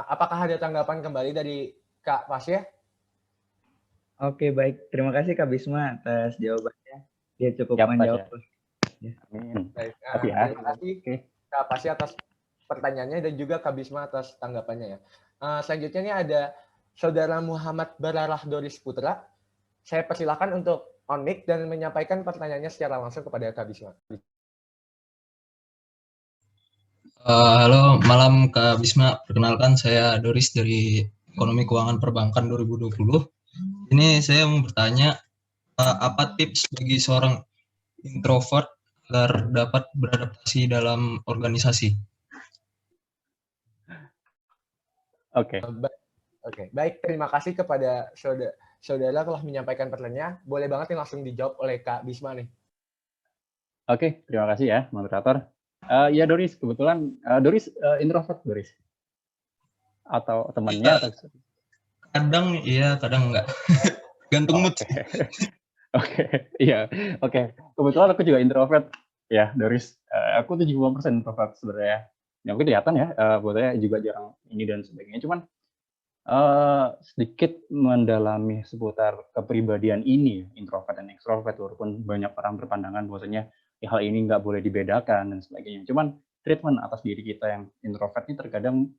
Apakah ada tanggapan kembali dari Kak Pasya? Oke, baik. Terima kasih Kak Bisma atas jawabannya. Dia cukup Siap, menjawab. Ya. Amin. Baik, Ya. terima kasih Kak Pasya atas pertanyaannya dan juga Kak Bisma atas tanggapannya ya. Selanjutnya ini ada Saudara Muhammad Baralah Doris Putra. Saya persilakan untuk on mic dan menyampaikan pertanyaannya secara langsung kepada Kak Bisma. Halo, malam Kak Bisma. Perkenalkan, saya Doris dari Ekonomi Keuangan Perbankan 2020. Ini saya mau bertanya, apa tips bagi seorang introvert agar dapat beradaptasi dalam organisasi? Oke. Oke, baik. Terima kasih kepada saudara telah menyampaikan pertanyaan. Boleh banget nih langsung dijawab oleh Kak Bisma nih. Oke, terima kasih ya, moderator. Ya Doris, kebetulan Doris introvert Doris atau temannya atau kadang iya kadang enggak gantung mood. Oke, iya, oke. Kebetulan aku juga introvert ya Doris. Aku 70% introvert sebenarnya. Ya mungkin kelihatan ya, buatnya juga jarang ini dan sebagainya. Cuman sedikit mendalami seputar kepribadian ini, introvert dan extrovert, walaupun banyak orang berpandangan bahwasanya hal ini nggak boleh dibedakan dan sebagainya. Cuman treatment atas diri kita yang introvert ini terkadang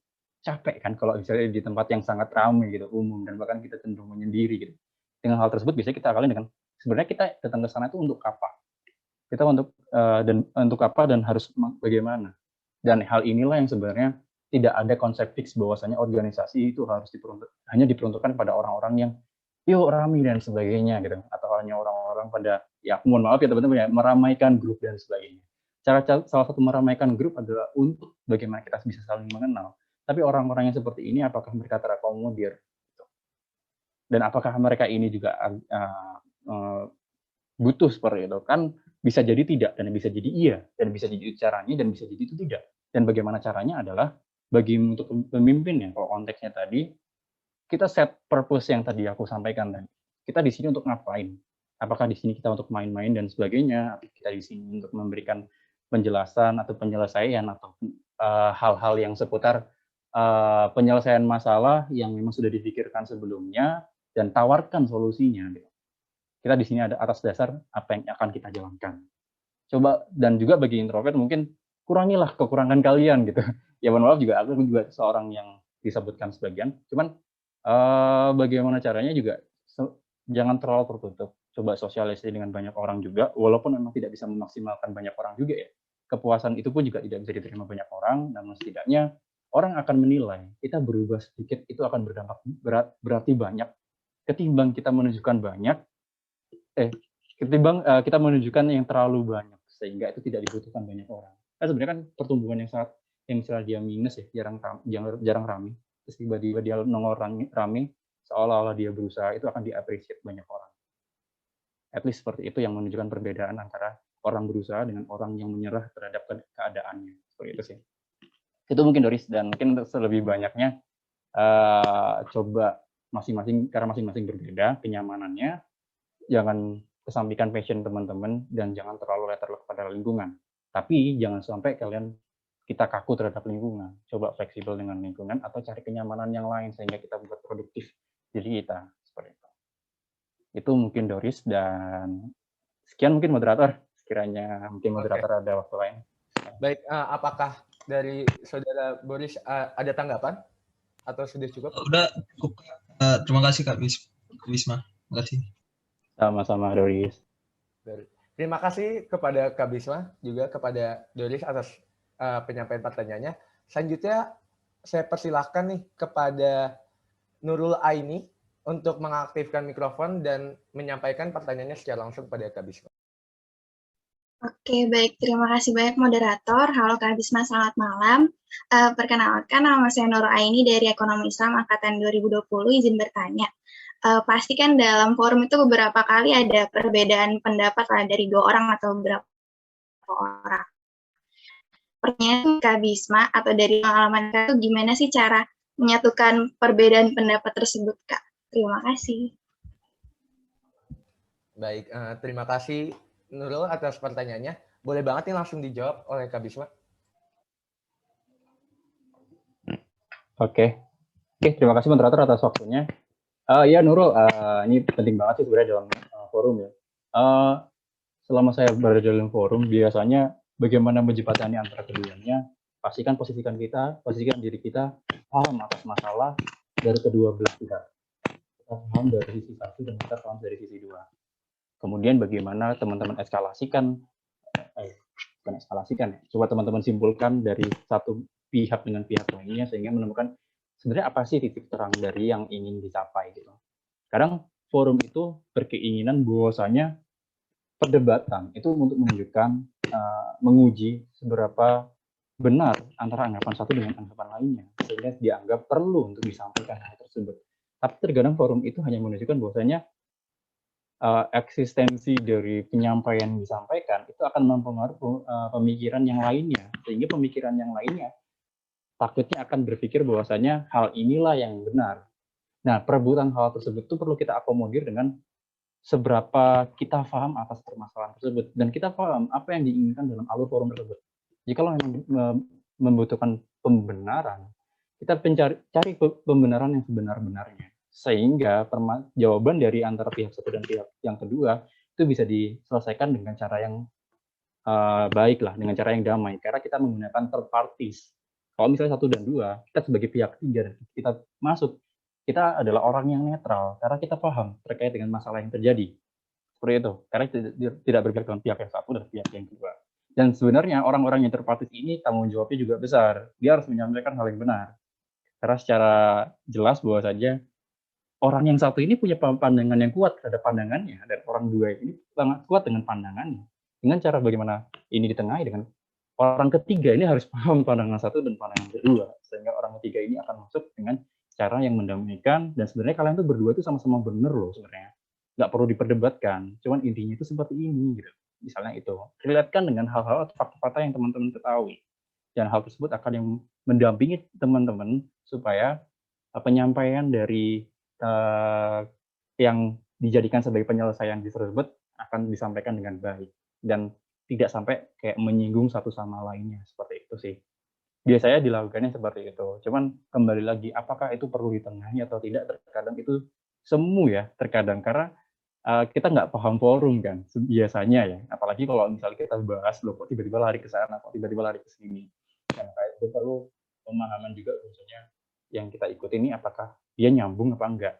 capek kan kalau misalnya di tempat yang sangat ramai gitu, umum, dan bahkan kita cenderung menyendiri gitu. Dengan hal tersebut biasanya kita awalin dengan sebenarnya kita datang ke sana itu untuk apa? Kita untuk apa dan harus bagaimana? Dan hal inilah yang sebenarnya tidak ada konsep fix bahwasanya organisasi itu harus hanya diperuntukkan pada orang-orang yang yuk rame dan sebagainya gitu, atau hanya orang-orang pada ya mohon maaf ya teman-teman ya meramaikan grup dan sebagainya. Salah satu meramaikan grup adalah untuk bagaimana kita bisa saling mengenal. Tapi orang-orang yang seperti ini apakah mereka terakomodir? Dan apakah mereka ini juga butuh seperti itu? Kan bisa jadi tidak, dan bisa jadi iya, dan bisa jadi itu caranya, dan bisa jadi itu tidak. Dan bagaimana caranya adalah bagi untuk pemimpinnya, kalau konteksnya tadi, kita set purpose yang tadi aku sampaikan tadi. Kita di sini untuk ngapain? Apakah di sini kita untuk main-main dan sebagainya? Atau kita di sini untuk memberikan penjelasan atau penyelesaian atau hal-hal yang seputar penyelesaian masalah yang memang sudah dipikirkan sebelumnya dan tawarkan solusinya. Kita di sini ada atas dasar apa yang akan kita jalankan. Coba, dan juga bagi introvert mungkin kurangilah kekurangan kalian gitu. Ya mohon maaf juga, aku juga seorang yang disebutkan sebagian. Cuman bagaimana caranya juga jangan terlalu tertutup. Coba sosialisasi dengan banyak orang juga, walaupun memang tidak bisa memaksimalkan banyak orang juga ya. Kepuasan itu pun juga tidak bisa diterima banyak orang, namun setidaknya orang akan menilai kita berubah sedikit itu akan berdampak berarti banyak ketimbang kita menunjukkan banyak ketimbang kita menunjukkan yang terlalu banyak sehingga itu tidak dibutuhkan banyak orang. Kan sebenarnya kan pertumbuhan yang misalnya dia minus ya, jarang rame, terus tiba-tiba dia nongol rame, seolah-olah dia berusaha, itu akan diapresiasi banyak orang. At least seperti itu yang menunjukkan perbedaan antara orang berusaha dengan orang yang menyerah terhadap keadaannya. Seperti itu sih. Itu mungkin Doris, dan mungkin selebih banyaknya coba karena masing-masing berbeda kenyamanannya, jangan kesampaikan passion teman-teman dan jangan terlalu letterlock pada lingkungan. Tapi jangan sampai kita kaku terhadap lingkungan. Coba fleksibel dengan lingkungan atau cari kenyamanan yang lain sehingga kita buat produktif diri kita seperti itu. Itu mungkin Doris, dan sekian mungkin moderator. Sekiranya mungkin moderator ada waktu lain. Baik, apakah dari saudara Boris ada tanggapan atau sudah cukup? Udah cukup. Terima kasih Kak Wisma. Terima kasih. Sama-sama Doris. Terima kasih kepada Kak Bisma, juga kepada Doris atas penyampaian pertanyaannya. Selanjutnya saya persilahkan nih kepada Nurul Aini untuk mengaktifkan mikrofon dan menyampaikan pertanyaannya secara langsung kepada Kak Bisma. Oke, baik. Terima kasih banyak moderator. Halo Kak Bisma, selamat malam. Perkenalkan, nama saya Nurul Aini dari Ekonomi Islam Angkatan 2020. Izin bertanya. Pasti kan dalam forum itu beberapa kali ada perbedaan pendapat dari 2 orang atau beberapa orang. Pertanyaan Kak Bisma atau dari pengalaman Kak, gimana sih cara menyatukan perbedaan pendapat tersebut, Kak? Terima kasih. Baik, terima kasih Nurul atas pertanyaannya. Boleh banget nih langsung dijawab oleh Kak Bisma. Oke, terima kasih moderator atas waktunya. Ya Nurul, ini penting banget sih sebenarnya dalam forum ya. Selama saya berada dalam forum, biasanya bagaimana menjembatani antara keduanya, pastikan posisikan diri kita paham atas masalah dari kedua belah pihak. Kita paham dari sisi satu dan kita paham dari sisi dua. Kemudian bagaimana teman-teman coba teman-teman simpulkan dari satu pihak dengan pihak lainnya sehingga menemukan sebenarnya apa sih titik terang dari yang ingin dicapai gitu. Kadang forum itu berkeinginan bahwasanya perdebatan itu untuk menunjukkan menguji seberapa benar antara anggapan satu dengan anggapan lainnya sehingga dianggap perlu untuk disampaikan hal tersebut. Tapi terkadang forum itu hanya menunjukkan bahwasanya eksistensi dari penyampaian yang disampaikan itu akan mempengaruhi pemikiran yang lainnya sehingga pemikiran yang lainnya takutnya akan berpikir bahwasanya hal inilah yang benar. Nah, perebutan hal tersebut itu perlu kita akomodir dengan seberapa kita paham atas permasalahan tersebut dan kita paham apa yang diinginkan dalam alur forum tersebut. Jika memang membutuhkan pembenaran, kita cari pembenaran yang sebenar-benarnya sehingga jawaban dari antara pihak satu dan pihak yang kedua itu bisa diselesaikan dengan cara yang baik lah, dengan cara yang damai karena kita menggunakan third parties. Kalau misalnya 1 dan 2, kita sebagai pihak 3 dan kita masuk, kita adalah orang yang netral karena kita paham terkait dengan masalah yang terjadi. Seperti itu. Karena tidak bergerak dengan pihak yang satu dan pihak yang kedua. Dan sebenarnya orang-orang yang terpatris ini tanggung jawabnya juga besar. Dia harus menyampaikan hal yang benar. Karena secara jelas bahwa saja orang yang satu ini punya pandangan yang kuat terhadap pandangannya, dan orang dua ini sangat kuat dengan pandangannya. Dengan cara bagaimana ini ditengahi dengan orang ketiga ini harus paham pandangan satu dan pandangan kedua, sehingga orang ketiga ini akan masuk dengan cara yang mendamaikan. Dan sebenarnya kalian tuh berdua itu sama-sama benar loh sebenarnya, nggak perlu diperdebatkan, cuman intinya itu seperti ini gitu. Misalnya itu relatekan dengan hal-hal atau fakta-fakta yang teman-teman ketahui, dan hal tersebut akan yang mendampingi teman-teman supaya penyampaian dari yang dijadikan sebagai penyelesaian tersebut akan disampaikan dengan baik dan tidak sampai kayak menyinggung satu sama lainnya. Seperti itu sih biasanya dilakukannya, seperti itu. Cuman kembali lagi, apakah itu perlu ditengahi atau tidak, terkadang itu semu ya, terkadang karena kita nggak paham forum kan biasanya ya, apalagi kalau misalnya kita bahas loh kok tiba-tiba lari ke sana, kok tiba-tiba lari ke sini, dan kayak itu perlu pemahaman juga khususnya yang kita ikuti ini, apakah dia nyambung apa enggak,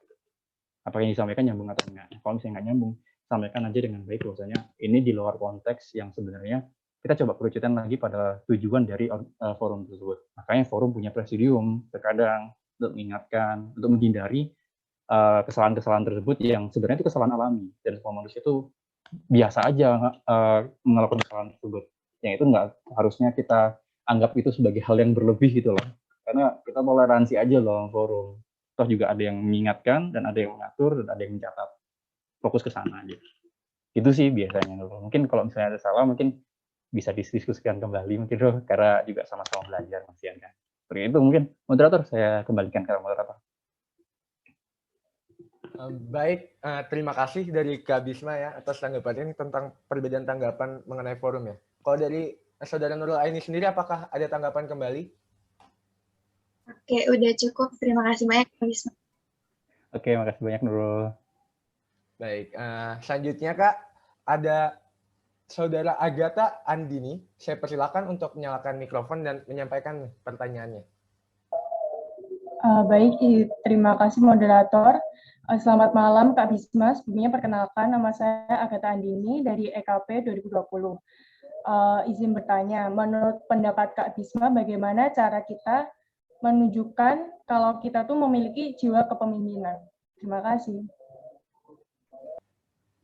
apakah yang disampaikan nyambung atau enggak. Kalau misalnya nggak nyambung, sampaikan aja dengan baik bahwasanya ini di luar konteks yang sebenarnya kita coba kerucutan lagi pada tujuan dari forum tersebut. Makanya forum punya presidium terkadang untuk mengingatkan, untuk menghindari kesalahan-kesalahan tersebut yang sebenarnya itu kesalahan alami, dan semua manusia itu biasa aja melakukan kesalahan tersebut. Yang itu nggak harusnya kita anggap itu sebagai hal yang berlebih gitu loh. Karena kita toleransi aja loh forum. Toh juga ada yang mengingatkan, dan ada yang mengatur, dan ada yang mencatat. Fokus ke sana aja. Itu sih biasanya loh. Mungkin kalau misalnya ada salah, mungkin bisa didiskusikan kembali mungkin loh, karena juga sama-sama belajar Mas Ian kan. Seperti itu mungkin. Moderator, saya kembalikan ke moderator. Baik, terima kasih dari Kak Bisma ya atas tanggapannya tentang perbedaan tanggapan mengenai forum ya. Kalau dari Saudara Nurul Aini sendiri, apakah ada tanggapan kembali? Oke, udah cukup. Terima kasih banyak, Kak Bisma. Oke, makasih banyak Nurul. Baik, selanjutnya Kak, ada Saudara Agatha Andini. Saya persilakan untuk menyalakan mikrofon dan menyampaikan pertanyaannya. Baik, terima kasih moderator. Selamat malam Kak Bisma. Sebelumnya perkenalkan, nama saya Agatha Andini dari EKP 2020. Izin bertanya, menurut pendapat Kak Bisma, bagaimana cara kita menunjukkan kalau kita tuh memiliki jiwa kepemimpinan? Terima kasih.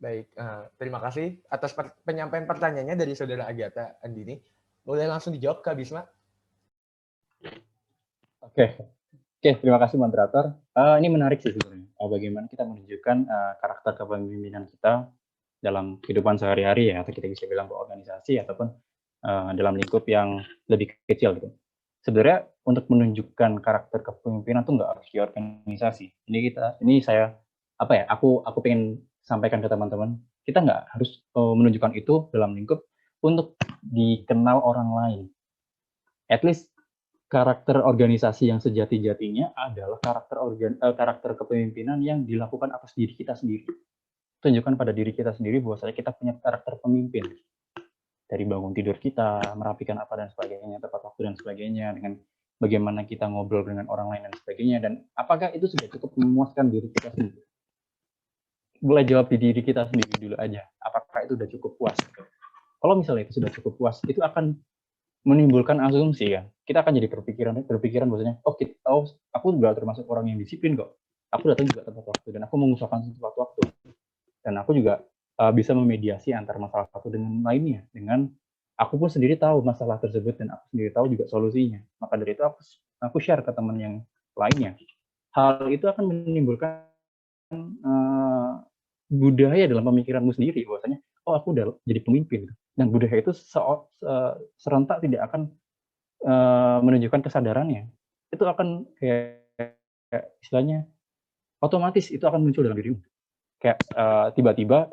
Baik, terima kasih atas penyampaian pertanyaannya dari Saudara Agatha Andini. Boleh langsung dijawab Kak Bisma? Oke, terima kasih moderator. Ini menarik sih sebenarnya. Bagaimana kita menunjukkan karakter kepemimpinan kita dalam kehidupan sehari-hari ya, atau kita bisa bilang organisasi ataupun dalam lingkup yang lebih kecil gitu. Sebenarnya untuk menunjukkan karakter kepemimpinan tuh nggak harus di organisasi. Ini saya aku pengen sampaikan ke teman-teman. Kita nggak harus menunjukkan itu dalam lingkup untuk dikenal orang lain. At least karakter organisasi yang sejati-jatinya adalah karakter kepemimpinan yang dilakukan atas diri kita sendiri. Tunjukkan pada diri kita sendiri bahwa kita punya karakter pemimpin. Dari bangun tidur kita, merapikan apa dan sebagainya, tepat waktu dan sebagainya, dengan bagaimana kita ngobrol dengan orang lain dan sebagainya, dan apakah itu sudah cukup memuaskan diri kita sendiri? Boleh jawab di diri kita sendiri dulu aja, apakah itu sudah cukup puas? Kalau misalnya itu sudah cukup puas, itu akan menimbulkan asumsi kan, kita akan jadi berpikiran bahwasanya aku juga termasuk orang yang disiplin kok, aku datang juga tepat waktu, dan aku mengusahakan tepat waktu, dan aku juga bisa memediasi antar masalah satu dengan lainnya, dengan aku pun sendiri tahu masalah tersebut, dan aku sendiri tahu juga solusinya. Maka dari itu aku share ke teman yang lainnya. Hal itu akan menimbulkan budaya dalam pemikiranmu sendiri bahwasanya aku udah jadi pemimpin, dan budaya itu serentak tidak akan menunjukkan kesadarannya. Itu akan kayak istilahnya otomatis itu akan muncul dalam dirimu. Kayak tiba-tiba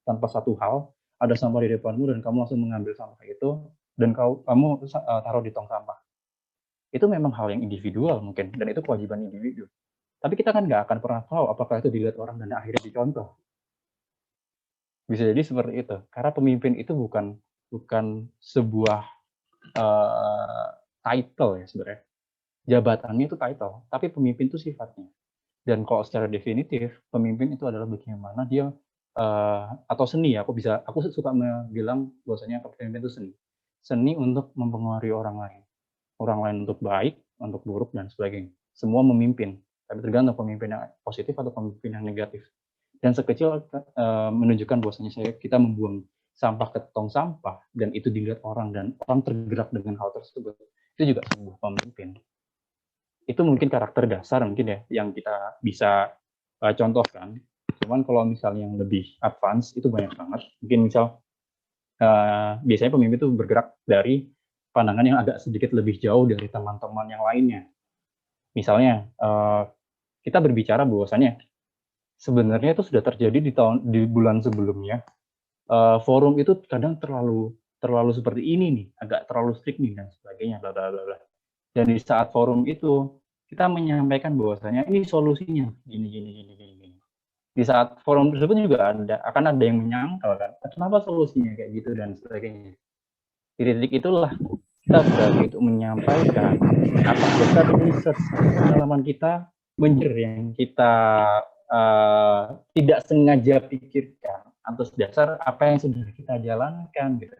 tanpa satu hal ada sampah di depanmu, dan kamu langsung mengambil sampah itu, dan kamu taruh di tong sampah. Itu memang hal yang individual mungkin, dan itu kewajiban individu. Tapi kita kan nggak akan pernah tahu apakah itu dilihat orang dan akhirnya dicontoh. Bisa jadi seperti itu. Karena pemimpin itu bukan sebuah title ya sebenarnya. Jabatannya itu title, tapi pemimpin itu sifatnya. Dan kalau secara definitif, pemimpin itu adalah bagaimana dia atau seni ya, aku suka bilang bahwasanya kepemimpinan itu seni. Seni untuk mempengaruhi orang lain untuk baik, untuk buruk dan sebagainya. Semua memimpin, tapi tergantung pemimpin yang positif atau pemimpin yang negatif. Dan sekecil menunjukkan bahwasanya kita membuang sampah ke tong sampah dan itu dilihat orang dan orang tergerak dengan hal tersebut, itu juga sebuah pemimpin. Itu mungkin karakter dasar mungkin ya yang kita bisa contohkan. Cuman kalau misalnya yang lebih advance itu banyak banget. Mungkin misal biasanya pemimpin itu bergerak dari pandangan yang agak sedikit lebih jauh dari teman-teman yang lainnya. Misalnya kita berbicara bahwasannya sebenarnya itu sudah terjadi di bulan sebelumnya. Forum itu kadang terlalu seperti ini nih, agak terlalu strict nih dan sebagainya, bla bla bla. Dan di saat forum itu kita menyampaikan bahwasanya ini solusinya gini. Di saat forum tersebut juga akan ada yang menyangkal kan, kenapa solusinya kayak gitu dan sebagainya. Di titik itulah kita berarti untuk menyampaikan atas dasar research pengalaman kita yang kita tidak sengaja pikirkan atas dasar apa yang sudah kita jalankan gitu.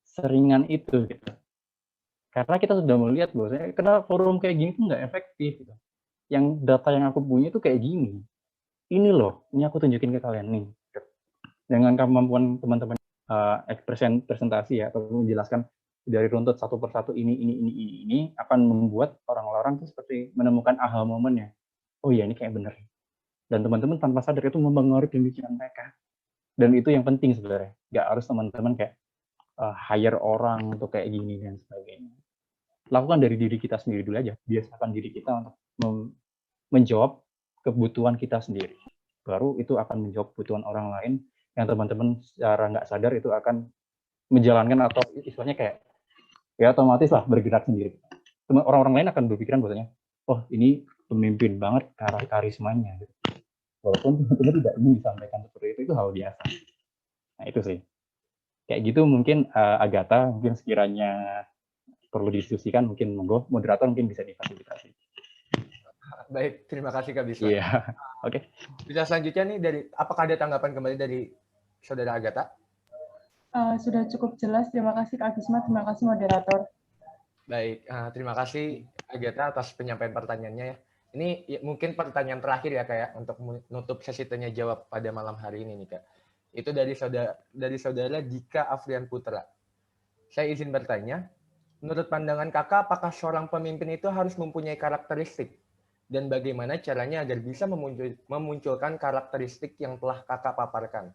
Seringan itu gitu. Karena kita sudah melihat bahwasanya kenapa forum kayak gini tuh nggak efektif gitu. Yang data yang aku punya itu kayak gini. Ini loh, ini aku tunjukin ke kalian nih. Dengan kemampuan teman-teman presentasi ya, atau menjelaskan dari runtut satu persatu ini akan membuat orang-orang tuh seperti menemukan aha momennya. Oh iya, ini kayak bener. Dan teman-teman tanpa sadar itu mempengaruhi pemikiran mereka. Dan itu yang penting sebenarnya. Nggak harus teman-teman kayak hire orang untuk kayak gini dan sebagainya. Lakukan dari diri kita sendiri dulu aja. Biasakan diri kita untuk menjawab kebutuhan kita sendiri. Baru itu akan menjawab kebutuhan orang lain yang teman-teman secara nggak sadar itu akan menjalankan atau istilahnya kayak ya otomatis lah bergerak sendiri. Orang-orang lain akan berpikiran bahwasanya, oh ini pemimpin banget karismanya. Walaupun teman-teman tidak ingin disampaikan seperti itu hal biasa. Nah itu sih. Kayak gitu mungkin Agatha mungkin sekiranya perlu didiskusikan, mungkin monggo moderator mungkin bisa difasilitasi. Baik, terima kasih Kak Bisma. Iya, oke. Bisa selanjutnya nih apakah ada tanggapan kembali dari Saudara Agatha? Sudah cukup jelas, terima kasih Kak Bisma, terima kasih moderator. Baik, terima kasih Agatha atas penyampaian pertanyaannya ya. Ini ya, mungkin pertanyaan terakhir ya Kak ya, untuk menutup sesi tanya jawab pada malam hari ini nih Kak. Itu dari saudara Dika Afrian Putra. Saya izin bertanya, menurut pandangan Kakak, apakah seorang pemimpin itu harus mempunyai karakteristik? Dan bagaimana caranya agar bisa memunculkan karakteristik yang telah Kakak paparkan?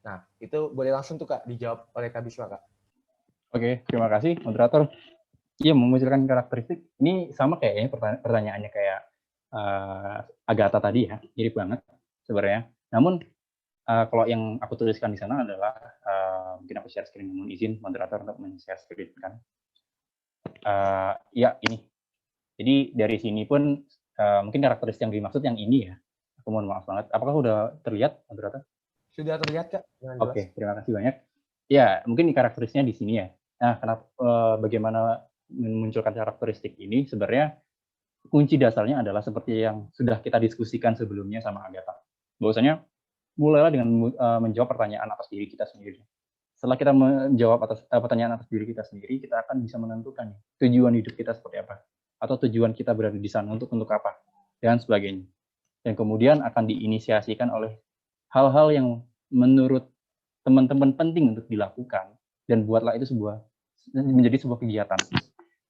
Nah, itu boleh langsung tuh Kak dijawab oleh Kak Bisma Kak. Oke, terima kasih moderator. Iya, memunculkan karakteristik. Ini sama kayaknya pertanyaannya kayak Agatha tadi ya, mirip banget sebenarnya. Namun kalau yang aku tuliskan di sana adalah mungkin aku share screen, mohon izin moderator untuk men-share screen kan. Ya ini. Jadi dari sini pun mungkin karakteristik yang dimaksud yang ini ya. Aku mohon maaf banget. Apakah sudah terlihat moderator? Sudah terlihat Kak? Oke, terima kasih banyak. Ya, mungkin karakteristiknya di sini ya. Nah, bagaimana memunculkan karakteristik ini sebenarnya kunci dasarnya adalah seperti yang sudah kita diskusikan sebelumnya sama Agatha. Bahwasanya mulailah dengan menjawab pertanyaan atas diri kita sendiri. Setelah kita menjawab pertanyaan atas diri kita sendiri, kita akan bisa menentukan tujuan hidup kita seperti apa, atau tujuan kita berada di sana untuk apa, dan sebagainya. Dan kemudian akan diinisiasikan oleh hal-hal yang menurut teman-teman penting untuk dilakukan, dan buatlah itu menjadi sebuah kegiatan.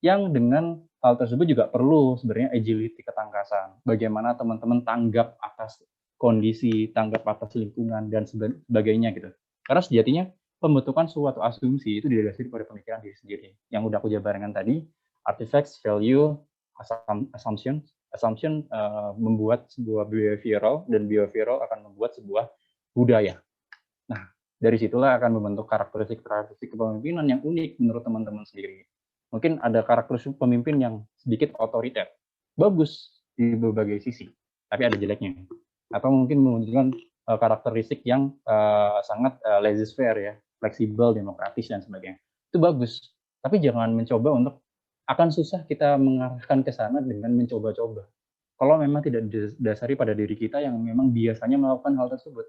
Yang dengan hal tersebut juga perlu sebenarnya agility, ketangkasan. Bagaimana teman-teman tanggap atas kondisi, tanggap atas lingkungan, dan sebagainya gitu. Karena sejatinya pembentukan suatu asumsi itu didasari pada pemikiran diri sendiri. Yang udah aku jabarkan tadi, artifacts, value, assumption membuat sebuah behavioral, dan behavioral akan membuat sebuah budaya. Nah, dari situlah akan membentuk karakteristik kepemimpinan yang unik menurut teman-teman sendiri. Mungkin ada karakteristik pemimpin yang sedikit otoriter. Bagus di berbagai sisi, tapi ada jeleknya. Atau mungkin menunjukkan karakteristik yang sangat laissez-faire ya, fleksibel, demokratis, dan sebagainya. Itu bagus, tapi jangan mencoba untuk, akan susah kita mengarahkan ke sana dengan mencoba-coba. Kalau memang tidak didasari pada diri kita yang memang biasanya melakukan hal tersebut.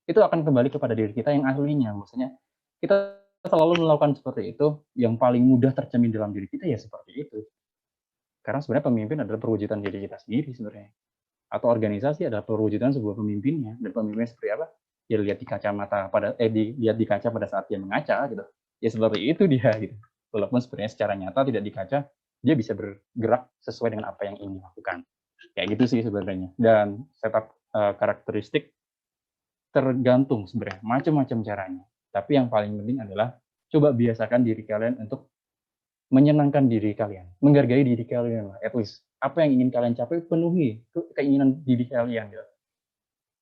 itu akan kembali kepada diri kita yang aslinya. Maksudnya kita selalu melakukan seperti itu, yang paling mudah tercermin dalam diri kita ya seperti itu. Karena sebenarnya pemimpin adalah perwujudan diri kita sendiri sebenarnya. Atau organisasi adalah perwujudan sebuah pemimpinnya. Dan pemimpinnya seperti apa? Ya lihat di kacamata dilihat di kaca pada saat dia mengaca gitu. Ya seperti itu dia gitu. Walaupun sebenarnya secara nyata tidak di kaca, dia bisa bergerak sesuai dengan apa yang ingin dilakukan. Kayak gitu sih sebenarnya. Dan setup karakteristik tergantung sebenarnya macam-macam caranya. Tapi yang paling penting adalah coba biasakan diri kalian untuk menyenangkan diri kalian, menghargai diri kalian lah, at least apa yang ingin kalian capai penuhi keinginan diri kalian gitu.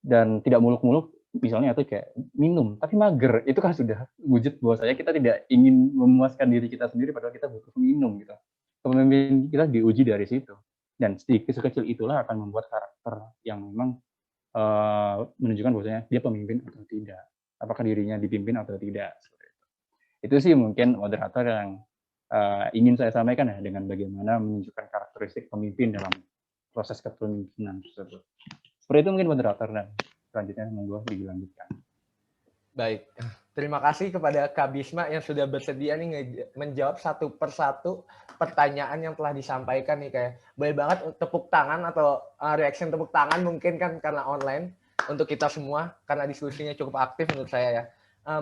Dan tidak muluk-muluk, misalnya itu kayak minum tapi mager, itu kan sudah wujud bahwasanya kita tidak ingin memuaskan diri kita sendiri padahal kita butuh minum gitu. Kepemimpinan kita diuji dari situ, dan sedikit sekecil itulah akan membuat karakter yang memang menunjukkan bahwasanya dia pemimpin atau tidak, apakah dirinya dipimpin atau tidak. Itu sih mungkin moderator yang ingin saya sampaikan ya, dengan bagaimana menunjukkan karakteristik pemimpin dalam proses kepemimpinan tersebut. Seperti itu mungkin moderator, dan selanjutnya monggo dilanjutkan. Baik, terima kasih kepada Kak Bisma yang sudah bersedia nih menjawab satu persatu pertanyaan yang telah disampaikan nih. Kayak boleh banget tepuk tangan atau reaction tepuk tangan mungkin kan karena online untuk kita semua karena diskusinya cukup aktif menurut saya ya.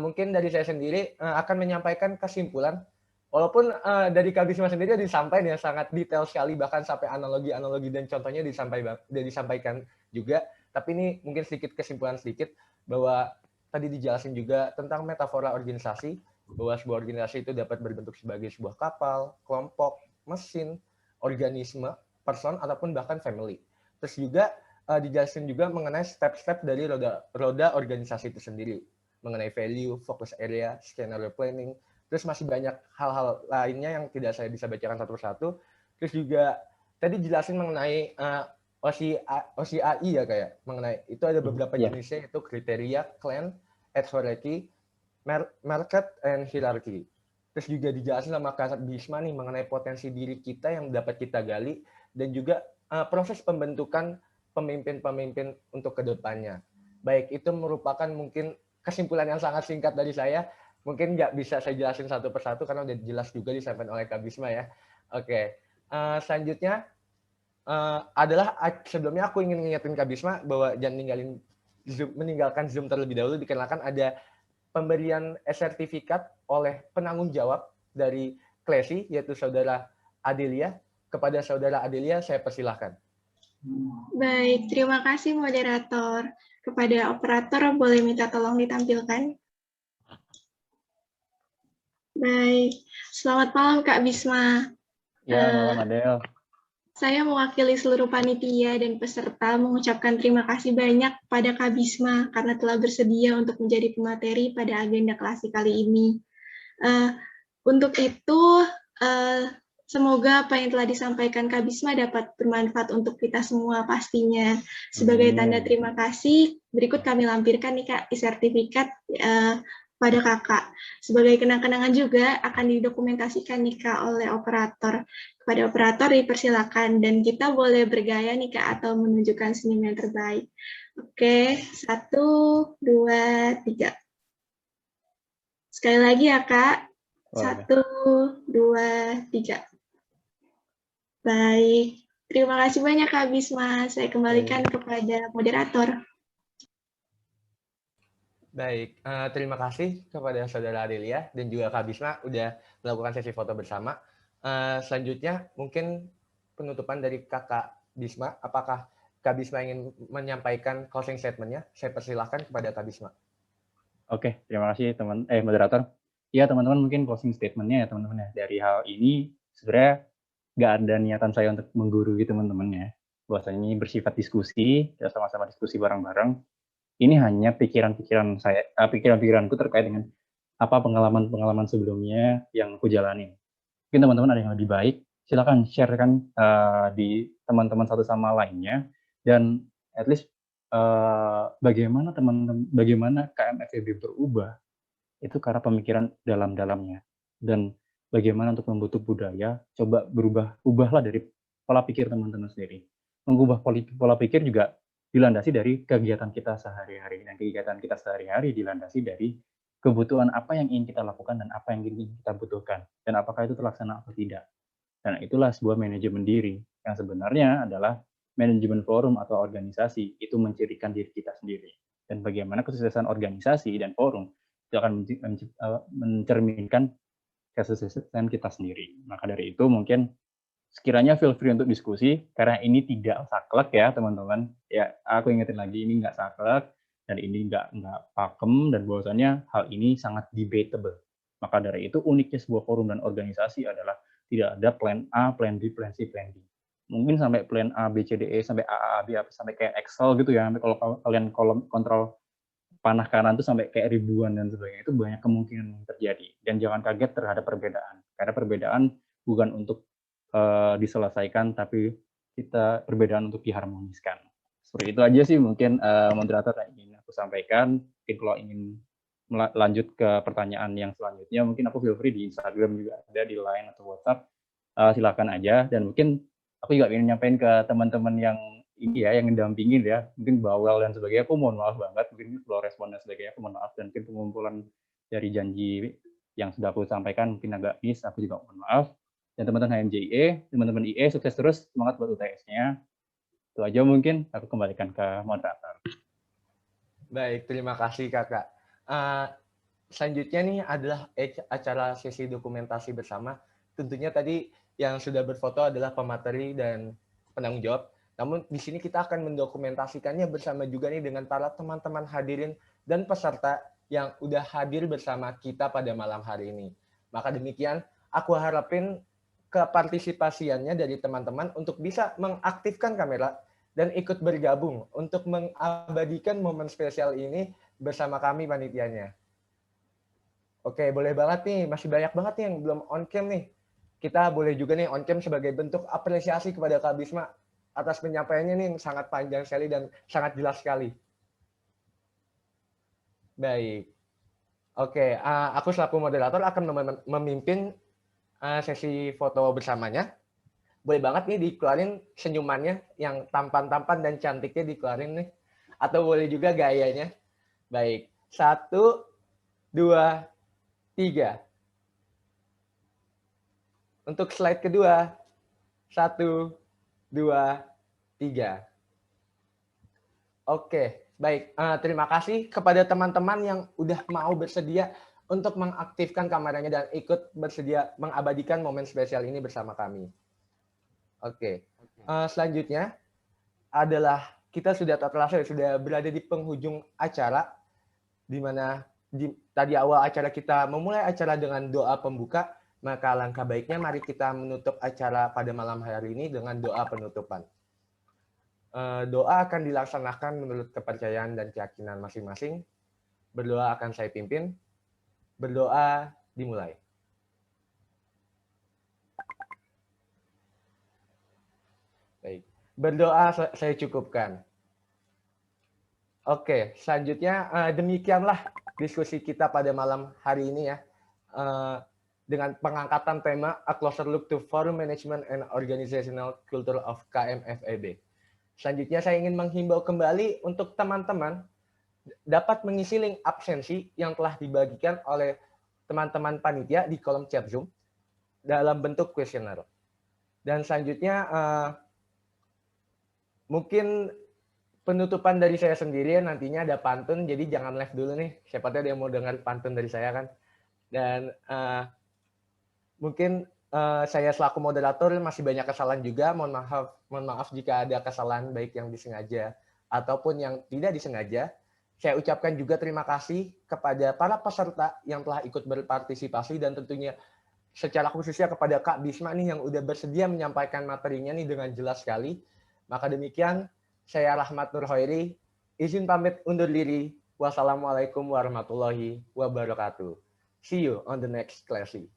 Mungkin dari saya sendiri akan menyampaikan kesimpulan. Walaupun dari Kak Bisma sendiri disampaikan ya sangat detail sekali, bahkan sampai analogi-analogi dan contohnya disampaikan juga. Tapi ini mungkin sedikit kesimpulan sedikit bahwa tadi dijelasin juga tentang metafora organisasi, bahwa sebuah organisasi itu dapat berbentuk sebagai sebuah kapal, kelompok, mesin, organisme, person, ataupun bahkan family. Terus juga dijelasin juga mengenai step-step dari roda organisasi itu sendiri, mengenai value, focus area, scenario planning, terus masih banyak hal-hal lainnya yang tidak saya bisa bacakan satu persatu. Terus juga tadi jelasin mengenai OCAI ya kayak mengenai itu ada beberapa jenisnya, yaitu kriteria, clan, hierarchy, market, and hierarchy. Terus juga dijelasin sama Kak Bisma nih mengenai potensi diri kita yang dapat kita gali, dan juga proses pembentukan pemimpin-pemimpin untuk kedepannya. Baik, itu merupakan mungkin kesimpulan yang sangat singkat dari saya. Mungkin nggak bisa saya jelasin satu persatu karena udah jelas juga disampaikan oleh Kak Bisma ya. Oke, selanjutnya adalah sebelumnya aku ingin mengingatkan Kak Bisma bahwa jangan meninggalkan Zoom terlebih dahulu, dikarenakan ada pemberian sertifikat oleh penanggung jawab dari Klesi, yaitu Saudara Adelia. Kepada Saudara Adelia, saya persilahkan. Baik, terima kasih moderator. Kepada operator, boleh minta tolong ditampilkan? Baik, selamat malam Kak Bisma. Ya, malam Adel. Saya mewakili seluruh panitia dan peserta mengucapkan terima kasih banyak pada Kak Bisma karena telah bersedia untuk menjadi pemateri pada agenda klasik kali ini. Untuk itu, semoga apa yang telah disampaikan Kak Bisma dapat bermanfaat untuk kita semua pastinya. Sebagai tanda terima kasih, berikut kami lampirkan nih Kak, sertifikat pada kakak. Sebagai kenang-kenangan juga akan didokumentasikan nih Kak oleh operator. Kepada operator dipersilakan, dan kita boleh bergaya nih Kak atau menunjukkan senyum yang terbaik. Oke, 1, 2, 3. Sekali lagi ya Kak. 1, 2, 3. Baik, terima kasih banyak Kak Bisma. Saya kembalikan kepada moderator. Baik, terima kasih kepada Saudara Adelia dan juga Kak Bisma udah melakukan sesi foto bersama. Selanjutnya mungkin penutupan dari Kakak Bisma. Apakah Kak Bisma ingin menyampaikan closing statement-nya? Saya persilahkan kepada Kak Bisma. Oke, terima kasih moderator. Ya teman-teman, mungkin closing statement-nya ya teman-teman ya. Dari hal ini sebenarnya nggak ada niatan saya untuk menggurui teman-teman ya. Bahwasanya ini bersifat diskusi, kita sama-sama diskusi bareng-bareng. Ini hanya pikiran-pikiran saya, pikiran-pikiranku terkait dengan apa pengalaman-pengalaman sebelumnya yang aku jalani. Mungkin teman-teman ada yang lebih baik, silakan sharekan di teman-teman satu sama lainnya, dan at least bagaimana teman-teman, bagaimana KMFEB berubah itu karena pemikiran dalam-dalamnya, dan bagaimana untuk membentuk budaya, coba ubahlah dari pola pikir teman-teman sendiri. Mengubah pola pikir juga dilandasi dari kegiatan kita sehari-hari, dan kegiatan kita sehari-hari dilandasi dari kebutuhan apa yang ingin kita lakukan dan apa yang ingin kita butuhkan, dan apakah itu terlaksana atau tidak. Dan itulah sebuah manajemen diri yang sebenarnya adalah manajemen forum atau organisasi itu mencirikan diri kita sendiri. Dan bagaimana kesuksesan organisasi dan forum itu akan mencerminkan kesuksesan kita sendiri. Maka dari itu mungkin sekiranya feel free untuk diskusi, karena ini tidak saklek ya teman-teman. Ya, aku ingetin lagi, ini nggak saklek, dan ini nggak pakem, dan bahwasannya hal ini sangat debatable. Maka dari itu uniknya sebuah forum dan organisasi adalah tidak ada plan A, plan B, plan C, plan D. Mungkin sampai plan A, B, C, D, E, sampai A, B, sampai kayak Excel gitu ya, sampai kalau kalian kontrol panah kanan itu sampai kayak ribuan dan sebagainya, itu banyak kemungkinan terjadi. Dan jangan kaget terhadap perbedaan, karena perbedaan bukan untuk diselesaikan, tapi kita perbedaan untuk diharmoniskan. Seperti itu aja sih mungkin moderator yang ingin aku sampaikan. Mungkin kalau ingin lanjut ke pertanyaan yang selanjutnya, mungkin aku feel free di Instagram juga ada, di Line atau WhatsApp, silakan aja. Dan mungkin aku juga ingin nyampein ke teman-teman yang ini ya, yang mendampingin ya, mungkin bawel dan sebagainya, aku mohon maaf banget, mungkin flow respon dan sebagainya, aku mohon maaf, dan mungkin pengumpulan dari janji yang sudah aku sampaikan mungkin agak miss, aku juga mohon maaf. Dan teman-teman HMJIE, teman-teman IE, sukses terus, semangat buat UTS-nya. Itu aja mungkin, aku kembalikan ke moderator. Baik, terima kasih Kakak. Selanjutnya nih adalah acara sesi dokumentasi bersama. Tentunya tadi yang sudah berfoto adalah pemateri dan penanggung jawab. Namun di sini kita akan mendokumentasikannya bersama juga nih dengan para teman-teman hadirin dan peserta yang udah hadir bersama kita pada malam hari ini. Maka demikian, aku harapin kepartisipasiannya dari teman-teman untuk bisa mengaktifkan kamera dan ikut bergabung untuk mengabadikan momen spesial ini bersama kami panitianya. Oke, boleh banget nih, masih banyak banget nih yang belum on cam nih. Kita boleh juga nih on cam sebagai bentuk apresiasi kepada Kak Bisma atas penyampaiannya nih yang sangat panjang sekali dan sangat jelas sekali. Baik. Oke, aku selaku moderator akan memimpin sesi foto bersamanya. Boleh banget nih dikeluarin senyumannya yang tampan-tampan dan cantiknya dikeluarin nih. Atau boleh juga gayanya. Baik, 1, 2, 3. Untuk slide kedua, 1, 2, 3. Oke, baik. Terima kasih kepada teman-teman yang udah mau bersedia untuk mengaktifkan kameranya dan ikut bersedia mengabadikan momen spesial ini bersama kami. Oke, selanjutnya adalah kita sudah berada di penghujung acara, di mana tadi awal acara kita memulai acara dengan doa pembuka, maka alangkah baiknya mari kita menutup acara pada malam hari ini dengan doa penutupan. Doa akan dilaksanakan menurut kepercayaan dan keyakinan masing-masing. Berdoa akan saya pimpin. Berdoa dimulai. Baik. Berdoa saya cukupkan. Oke, selanjutnya demikianlah diskusi kita pada malam hari ini ya. Dengan pengangkatan tema A Closer Look to Forum Management and Organizational Culture of KMFEB. Selanjutnya saya ingin menghimbau kembali untuk teman-teman dapat mengisi link absensi yang telah dibagikan oleh teman-teman panitia di kolom chat Zoom dalam bentuk kuesioner. Dan selanjutnya mungkin penutupan dari saya sendiri, nantinya ada pantun, jadi jangan live dulu nih. Siapa tahu dia mau dengar pantun dari saya kan. Dan mungkin saya selaku moderator masih banyak kesalahan juga. Mohon maaf jika ada kesalahan baik yang disengaja ataupun yang tidak disengaja. Saya ucapkan juga terima kasih kepada para peserta yang telah ikut berpartisipasi dan tentunya secara khususnya kepada Kak Bisma nih yang udah bersedia menyampaikan materinya nih dengan jelas sekali. Maka demikian, saya Rahmat Nur Hoiri, izin pamit undur diri. Wassalamualaikum warahmatullahi wabarakatuh. See you on the next classy.